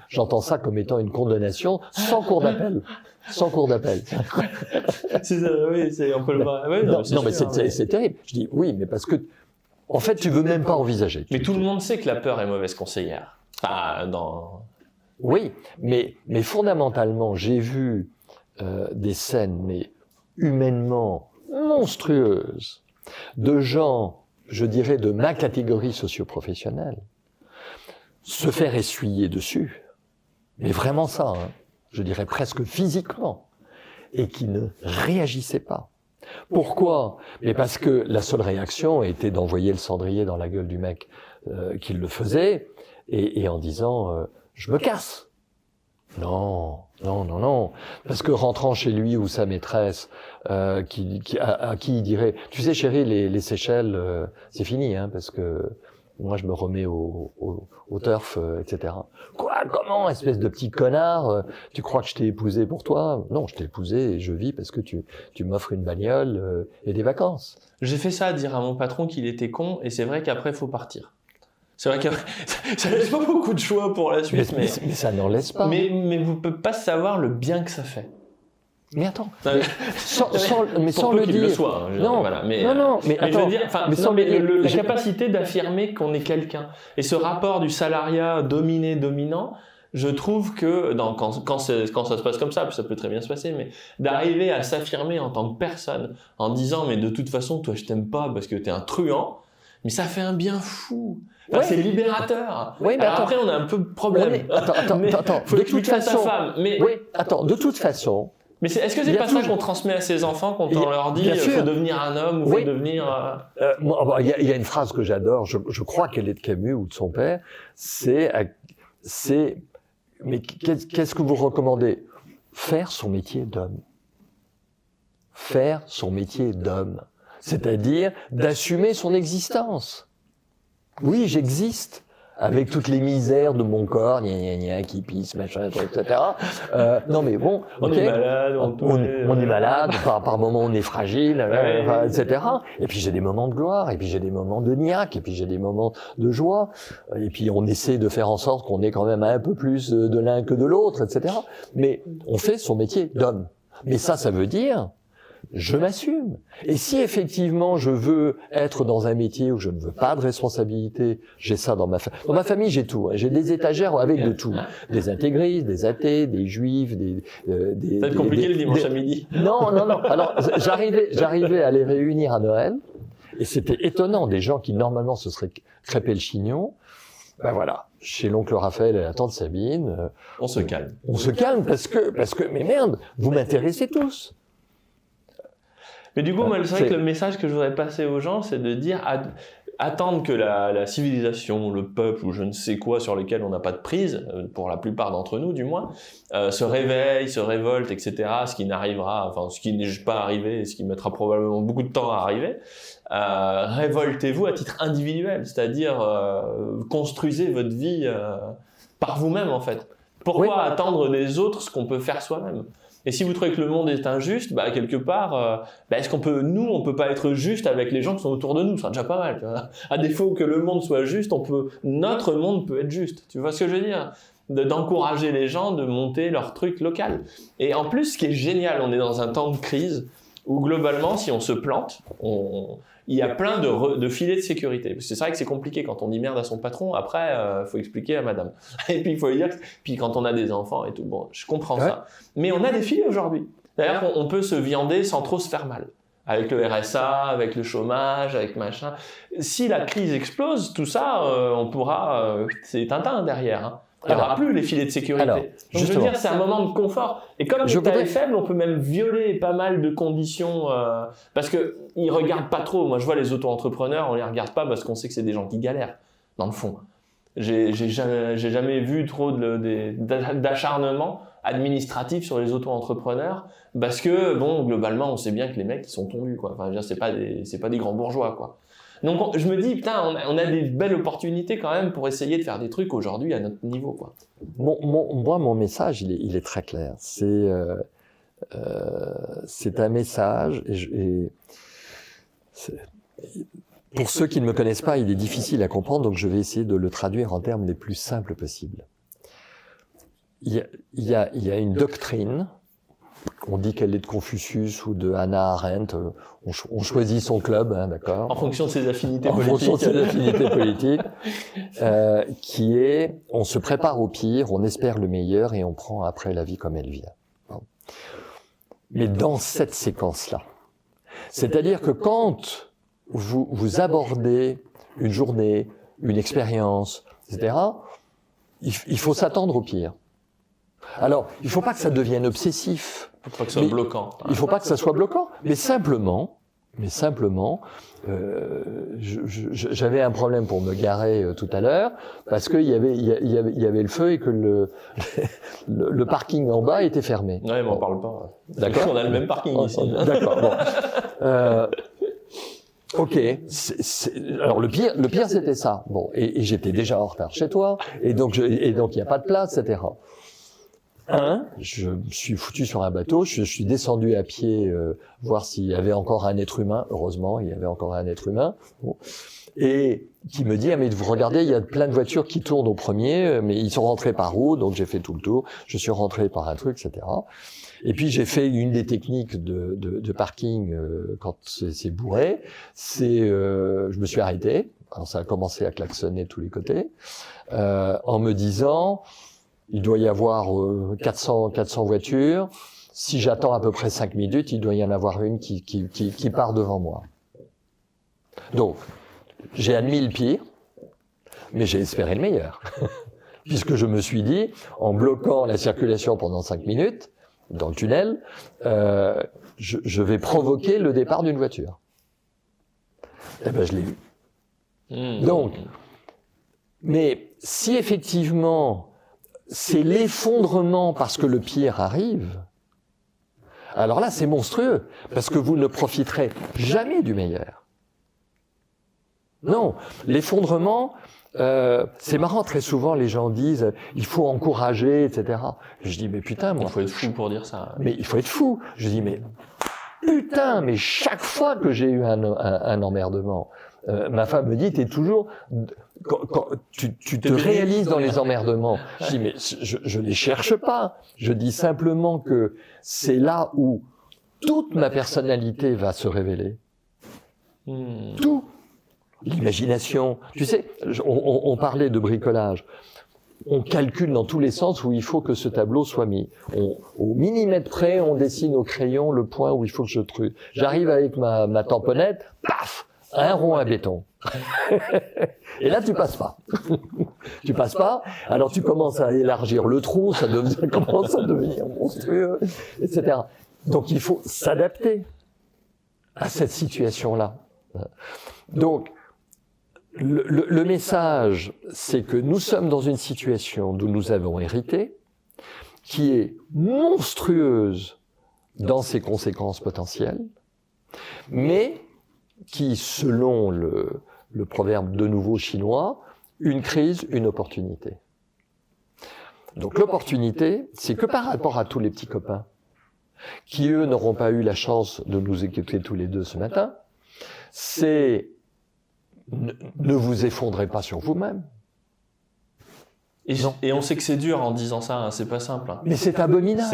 j'entends ça comme étant une condamnation sans cours d'appel. Sans cours d'appel. C'est ça, oui, on peut le voir. Ouais, non, mais c'est terrible. Je dis, oui, mais parce que, en fait, tu veux même pas envisager. Mais tout le monde sait que la peur est mauvaise conseillère. Oui, mais fondamentalement, j'ai vu des scènes, mais humainement monstrueuse de gens, je dirais, de ma catégorie socio-professionnelle, se faire essuyer dessus, mais vraiment ça, hein, je dirais presque physiquement, et qui ne réagissait pas. Pourquoi? Mais parce que la seule réaction était d'envoyer le cendrier dans la gueule du mec qui le faisait, et en disant je me casse. Non, parce que rentrant chez lui ou sa maîtresse, à qui il dirait, tu sais chérie, les Seychelles, c'est fini, hein, parce que moi je me remets au turf, etc. Quoi, comment, espèce de petit connard, tu crois que je t'ai épousé pour toi? Non, je t'ai épousé et je vis parce que tu m'offres une bagnole et des vacances. J'ai fait ça à dire à mon patron qu'il était con, et c'est vrai qu'après faut partir. C'est vrai que ça laisse pas beaucoup de choix pour la suite, mais ça n'en laisse pas. Mais vous pouvez pas savoir le bien que ça fait. Mais attends, sans le dire. Le soit, hein, non, voilà, mais attends, je veux dire, la capacité d'affirmer qu'on est quelqu'un, et ce rapport du salariat dominé-dominant, je trouve que quand ça se passe comme ça, puis ça peut très bien se passer, mais d'arriver à s'affirmer en tant que personne, en disant mais de toute façon toi je t'aime pas parce que t'es un truand, mais ça fait un bien fou. Enfin, c'est libérateur. Oui, mais après on a un peu de problème. Oui, attends. Faut expliquer à sa femme. Mais oui, attends. De toute façon. Mais est-ce que c'est pas ça qu'on transmet à ses enfants quand on leur dit faut devenir un homme ou faut devenir... Il y a une phrase que j'adore, je crois qu'elle est de Camus ou de son père, c'est mais qu'est-ce que vous recommandez? Faire son métier d'homme. Faire son métier d'homme. C'est-à-dire d'assumer son existence. Oui, j'existe. Avec toutes les misères de mon corps, qui pisse, machin, etc. Non mais bon, on est malade, on est malade, par moments on est fragile, etc. Et puis j'ai des moments de gloire, et puis j'ai des moments de niaque, et puis j'ai des moments de joie, et puis on essaie de faire en sorte qu'on ait quand même un peu plus de l'un que de l'autre, etc. Mais on fait son métier d'homme. Mais ça veut dire je m'assume. Et si effectivement je veux être dans un métier où je ne veux pas de responsabilité, j'ai ça dans ma famille. Dans ma famille, j'ai tout. J'ai des étagères avec de tout. Des intégristes, des athées, des juifs, ça va être compliqué le dimanche à midi. Non. Alors, j'arrivais à les réunir à Noël, et c'était étonnant, des gens qui normalement se seraient crêpés le chignon. Ben voilà, chez l'oncle Raphaël et la tante Sabine. On se calme. On se calme parce que, mais merde, vous m'intéressez tous. Mais du coup, moi, c'est vrai que le message que je voudrais passer aux gens, c'est de dire attendre que la civilisation, le peuple ou je ne sais quoi sur lequel on n'a pas de prise, pour la plupart d'entre nous du moins, se réveille, se révolte, etc. Ce qui n'est pas arrivé, ce qui mettra probablement beaucoup de temps à arriver. Révoltez-vous à titre individuel, c'est-à-dire construisez votre vie par vous-même en fait. Pourquoi attendre des autres ce qu'on peut faire soi-même? Et si vous trouvez que le monde est injuste, quelque part, est-ce qu'on peut pas être juste avec les gens qui sont autour de nous? C'est déjà pas mal. Tu vois. À défaut que le monde soit juste, notre monde peut être juste. Tu vois ce que je veux dire? D'encourager les gens de monter leur truc local. Et en plus, ce qui est génial, on est dans un temps de crise où globalement, si on se plante, il y a plein de filets de sécurité. Parce que c'est vrai que c'est compliqué quand on dit merde à son patron. Après, faut expliquer à madame. Et puis il faut lui dire. Puis quand on a des enfants et tout, bon, je comprends ça. Mais on a des filets aujourd'hui. D'ailleurs, on peut se viander sans trop se faire mal. Avec le RSA, avec le chômage, avec machin. Si la crise explose, tout ça, on pourra. C'est Tintin derrière. Hein. Il n'y aura plus les filets de sécurité. Donc je veux dire, c'est un moment de confort. Et comme l'État est faible, on peut même violer pas mal de conditions parce que ils regardent pas trop. Moi, je vois les auto-entrepreneurs, on les regarde pas parce qu'on sait que c'est des gens qui galèrent. Dans le fond, j'ai jamais vu trop d'acharnement administratif sur les auto-entrepreneurs parce que bon, globalement, on sait bien que les mecs ils sont tondus quoi. Enfin, c'est pas des grands bourgeois quoi. Donc je me dis, putain, on a des belles opportunités quand même pour essayer de faire des trucs aujourd'hui à notre niveau, quoi. Moi, mon message, il est très clair. C'est un message, pour ceux qui ne me connaissent pas, il est difficile à comprendre, donc je vais essayer de le traduire en termes les plus simples possibles. Il y a une doctrine. On dit qu'elle est de Confucius ou de Hannah Arendt. On choisit son club, hein, d'accord. En fonction de ses affinités politiques. En fonction de ses affinités politiques, qui est, on se prépare au pire, on espère le meilleur et on prend après la vie comme elle vient. Bon. Mais dans cette séquence-là, c'est-à-dire que quand vous abordez une journée, une expérience, etc., il faut s'attendre au pire. Alors, il ne faut pas que ça devienne obsessif. Il faut pas que ce soit bloquant. Il ne faut pas que ça soit bloquant, mais simplement, j'avais un problème pour me garer tout à l'heure parce qu'il y avait le feu et que le parking en bas était fermé. Ouais, mais on parle pas. D'accord. On a le même parking ici. D'accord. Bon. Ok. Alors le pire c'était ça. Bon, et j'étais déjà en retard chez toi, et donc il n'y a pas de place, etc. Je me suis foutu sur un bateau, je suis descendu à pied voir s'il y avait encore un être humain. Heureusement, il y avait encore un être humain. Bon. Et qui me dit, ah mais vous regardez, il y a plein de voitures qui tournent au premier, mais ils sont rentrés par où? Donc j'ai fait tout le tour, je suis rentré par un truc, etc. Et puis j'ai fait une des techniques de parking quand c'est bourré, je me suis arrêté. Alors ça a commencé à klaxonner de tous les côtés, en me disant, il doit y avoir 400 voitures. Si j'attends à peu près 5 minutes, il doit y en avoir une qui part devant moi. Donc, j'ai admis le pire, mais j'ai espéré le meilleur. Puisque je me suis dit, en bloquant la circulation pendant 5 minutes, dans le tunnel, je vais provoquer le départ d'une voiture. Eh ben, je l'ai eu. Donc, mais si effectivement, c'est l'effondrement parce que le pire arrive, alors là, c'est monstrueux, parce que vous ne profiterez jamais du meilleur. Non, l'effondrement, c'est marrant, très souvent, les gens disent, il faut encourager, etc. Je dis, mais putain, moi... Il faut être fou pour dire ça. Mais il faut être fou. Je dis, mais putain, mais chaque fois que j'ai eu un emmerdement, ma femme me dit, t'es toujours... Quand tu te réalises dans les emmerdements. Je dis, mais je les cherche pas. Je dis simplement que c'est là où toute ma personnalité va se révéler. Tout. L'imagination. Tu sais, on parlait de bricolage. On calcule dans tous les sens où il faut que ce tableau soit mis. Au millimètre près, on dessine au crayon le point où il faut que je truc. J'arrive avec ma tamponnette, paf, un rond à béton. Et là, tu passes pas. Tu passes pas. Alors, tu commences à élargir le trou, ça commence à devenir monstrueux, etc. Donc, il faut s'adapter à cette situation-là. Donc, le message, c'est que nous sommes dans une situation d'où nous avons hérité, qui est monstrueuse dans ses conséquences potentielles, mais qui, selon le proverbe de nouveau chinois, une crise, une opportunité. Donc l'opportunité, c'est que par rapport à tous les petits copains, qui eux n'auront pas eu la chance de nous écouter tous les deux ce matin, c'est ne vous effondrez pas sur vous-même. Et on sait que c'est dur en disant ça, hein, c'est pas simple. Hein. Mais c'est abominable.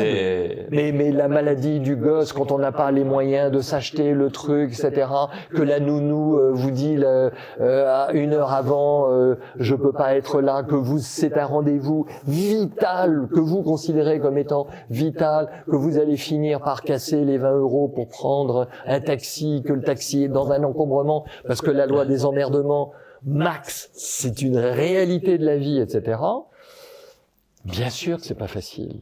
Mais la maladie du gosse, quand on n'a pas les moyens de s'acheter le truc, etc., que la nounou vous dit à 1 heure avant, je peux pas être là, que c'est un rendez-vous vital, que vous considérez comme étant vital, que vous allez finir par casser les 20 € pour prendre un taxi, que le taxi est dans un encombrement, parce que la loi des emmerdements, max, c'est une réalité de la vie, etc. Bien sûr que c'est pas facile.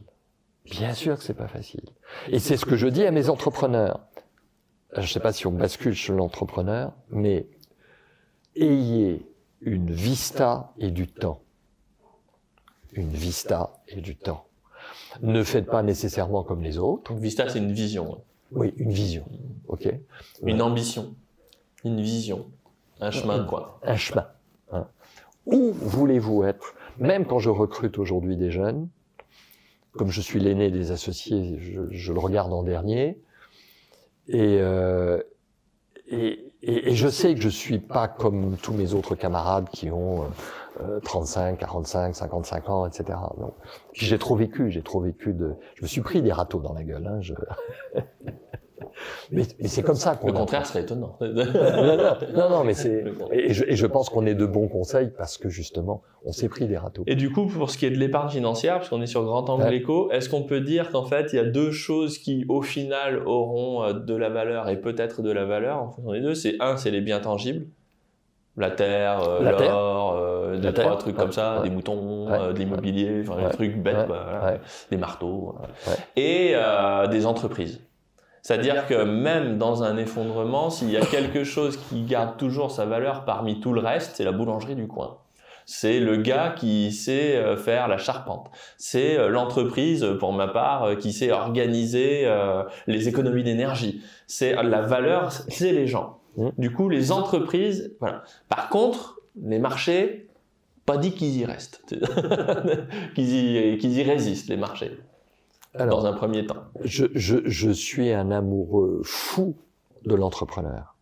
Bien sûr que c'est pas facile. Et c'est ce que je dis à mes entrepreneurs. Je sais pas si on bascule chez l'entrepreneur, mais ayez une vista et du temps. Une vista et du temps. Ne faites pas nécessairement comme les autres. Une vista, c'est une vision. Oui, une vision. Ok. Une ambition. Une vision. Un chemin, quoi. Un chemin. Hein. Où voulez-vous être? Même quand je recrute aujourd'hui des jeunes, comme je suis l'aîné des associés, je le regarde en dernier, et je sais que je suis pas comme tous mes autres camarades qui ont 35, 45, 55 ans, etc. Donc, j'ai trop vécu je me suis pris des râteaux dans la gueule. Hein, Mais c'est comme ça qu'on... Le contraire serait étonnant. non, mais c'est... Et je pense qu'on est de bons conseils parce que justement, on s'est pris des râteaux. Et du coup, pour ce qui est de l'épargne financière, parce qu'on est sur Grand Angle Éco, est-ce qu'on peut dire qu'en fait, il y a deux choses qui, au final, auront de la valeur et peut-être de la valeur en fonction des deux? C'est un, c'est les biens tangibles. La terre, l'or, deux, trois trucs comme ça, des moutons, de l'immobilier, enfin des trucs bêtes, des marteaux, et des entreprises. C'est-à-dire que même dans un effondrement, s'il y a quelque chose qui garde toujours sa valeur parmi tout le reste, c'est la boulangerie du coin. C'est le gars qui sait faire la charpente. C'est l'entreprise, pour ma part, qui sait organiser les économies d'énergie. C'est la valeur, c'est les gens. Du coup, les entreprises, voilà. Par contre, les marchés, pas dit qu'ils y restent, qu'ils y résistent, les marchés. Alors, dans un premier temps. Je suis un amoureux fou de l'entrepreneur.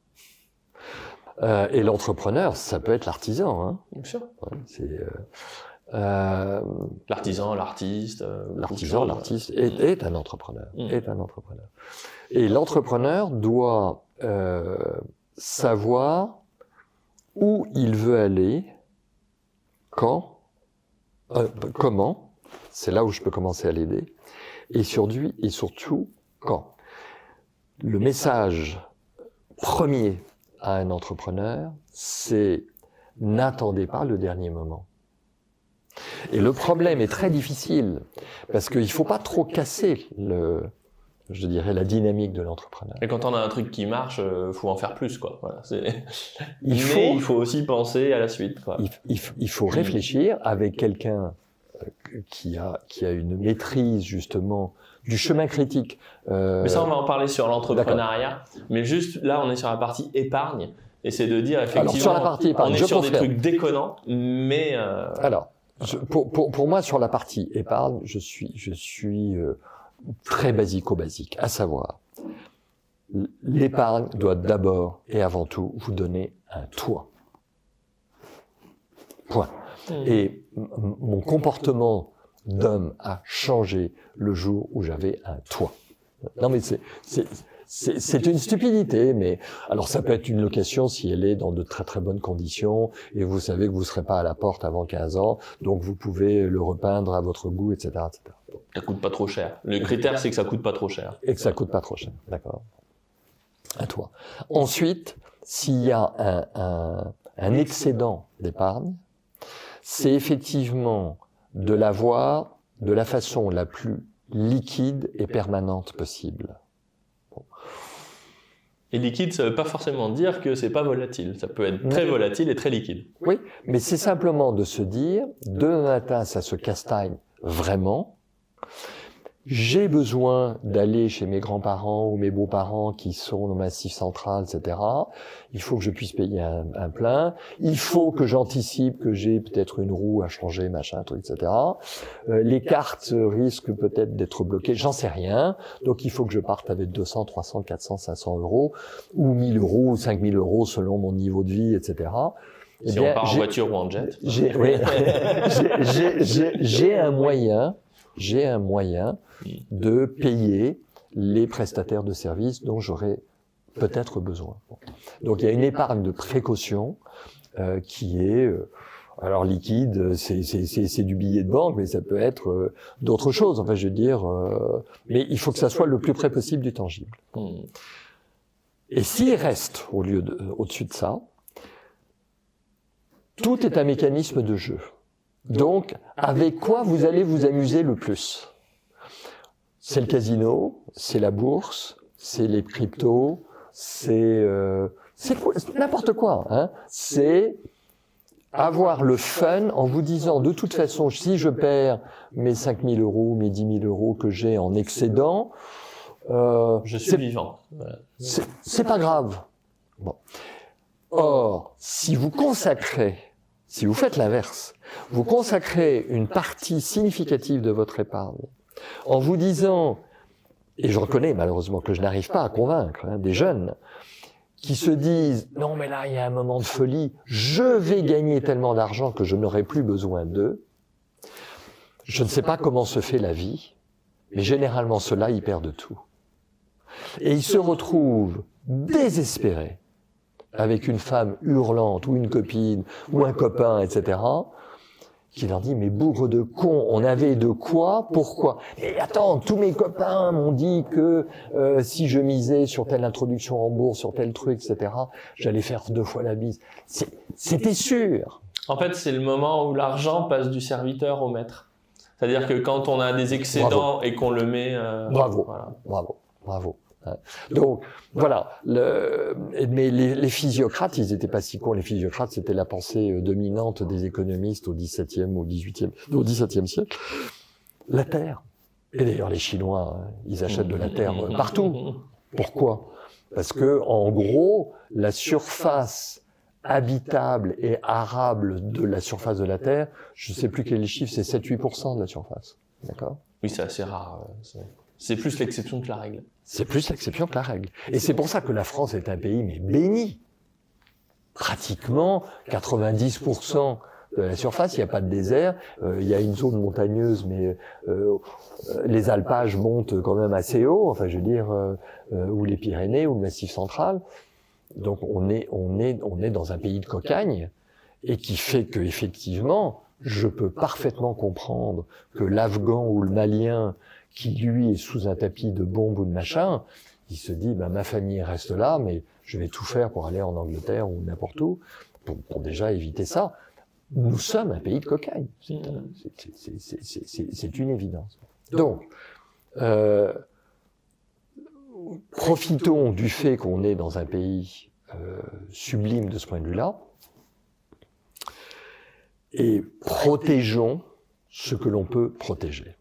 Et l'entrepreneur, ça peut être l'artisan. Hein. Bien sûr. L'artisan, l'artiste. L'artiste est un entrepreneur. Et l'entrepreneur doit savoir où il veut aller, quand, comment. C'est là où je peux commencer à l'aider. Et surtout, quand. Le message premier à un entrepreneur, c'est n'attendez pas le dernier moment. Et le problème est très difficile, parce qu'il ne faut pas trop casser la dynamique de l'entrepreneur. Et quand on a un truc qui marche, faut en faire plus, quoi. Voilà, il faut aussi penser à la suite, quoi. Il faut réfléchir avec quelqu'un qui a une maîtrise justement du chemin critique. Mais ça, on va en parler sur l'entrepreneuriat. Mais juste là, on est sur la partie épargne, et c'est de dire effectivement, sur la partie épargne, on est sur des trucs déconnants, mais alors pour moi sur la partie épargne, je suis très basique, à savoir l'épargne doit d'abord et avant tout vous donner un toit. Point. Et mon comportement d'homme a changé le jour où j'avais un toit. Non mais c'est une stupidité, mais alors ça peut être une location si elle est dans de très très bonnes conditions et vous savez que vous ne serez pas à la porte avant 15 ans, donc vous pouvez le repeindre à votre goût, etc., etc. Ça coûte pas trop cher. Le critère, c'est que ça coûte pas trop cher. Et que ça coûte pas trop cher, d'accord. Un toit. Ensuite, s'il y a un excédent d'épargne, c'est effectivement de l'avoir de la façon la plus liquide et permanente possible. Bon. Et liquide, ça ne veut pas forcément dire que c'est pas volatile. Ça peut être très volatile et très liquide. Oui, mais c'est simplement de se dire, demain matin, ça se castagne vraiment. J'ai besoin d'aller chez mes grands-parents ou mes beaux-parents qui sont dans le Massif Central, etc. Il faut que je puisse payer un plein. Il faut que j'anticipe que j'ai peut-être une roue à changer, machin, truc, etc. Les cartes risquent peut-être d'être bloquées, j'en sais rien. Donc il faut que je parte avec 200, 300, 400, 500 euros, ou 1000 euros, ou 5000 euros selon mon niveau de vie, etc. Eh si bien, on part en voiture ou en jet. J'ai un moyen de payer les prestataires de services dont j'aurais peut-être besoin. Donc il y a une épargne de précaution qui est alors liquide, c'est du billet de banque, mais ça peut être d'autres choses. Enfin, je veux dire, mais il faut que ça soit le plus près possible du tangible. Et s'il reste au-dessus de ça, tout est un mécanisme de jeu. Donc, avec quoi vous allez vous amuser le plus? C'est le casino, c'est la bourse, c'est les cryptos, c'est n'importe quoi. Hein. C'est avoir le fun en vous disant, de toute façon, si je perds mes 5000 euros, mes 10 000 euros que j'ai en excédent, je suis vivant. Voilà. C'est pas grave. Bon. Or, si vous faites l'inverse, vous consacrez une partie significative de votre épargne en vous disant, et je reconnais malheureusement que je n'arrive pas à convaincre des jeunes qui se disent « Non mais là il y a un moment de folie, je vais gagner tellement d'argent que je n'aurai plus besoin d'eux ». Je ne sais pas comment se fait la vie, mais généralement ceux-là ils perdent tout. Et ils se retrouvent désespérés avec une femme hurlante ou une copine ou un copain, etc., qui leur dit « Mais bougre de con, on avait de quoi? Pourquoi ?»« Mais attends, tous mes copains m'ont dit que si je misais sur telle introduction en bourse, sur tel truc, etc., j'allais faire 2 fois la bise. » C'était sûr. En fait, c'est le moment où l'argent passe du serviteur au maître. C'est-à-dire que quand on a des excédents et qu'on le met... Bravo, voilà. bravo. Donc, voilà. Mais les physiocrates, ils n'étaient pas si cons. Les physiocrates, c'était la pensée dominante des économistes au XVIIe, au XVIIe siècle. La terre. Et d'ailleurs, les Chinois, ils achètent de la terre partout. Pourquoi? Parce que, en gros, la surface habitable et arable de la surface de la Terre, je ne sais plus quel est le chiffre, c'est 7-8% de la surface. D'accord? Oui, c'est assez rare. C'est plus l'exception que la règle. C'est plus l'exception que la règle. Et c'est pour ça que la France est un pays mais béni. Pratiquement 90% de la surface, il n'y a pas de désert, il y a une zone montagneuse, mais les alpages montent quand même assez haut, enfin je veux dire, ou les Pyrénées, ou le Massif central. Donc on est dans un pays de cocagne, et qui fait que effectivement, je peux parfaitement comprendre que l'Afghan ou le Malien, qui lui est sous un tapis de bombes ou de machin, il se dit ben, ma famille reste là, mais je vais tout faire pour aller en Angleterre ou n'importe où, pour déjà éviter ça. Nous sommes un pays de cocagne, c'est une évidence. Donc, profitons du fait qu'on est dans un pays sublime de ce point de vue-là, et protégeons ce que l'on peut protéger.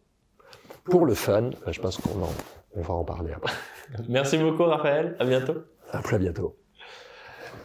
Pour le fun, je pense qu'on va en parler après. Merci beaucoup Raphaël, à bientôt. À très bientôt.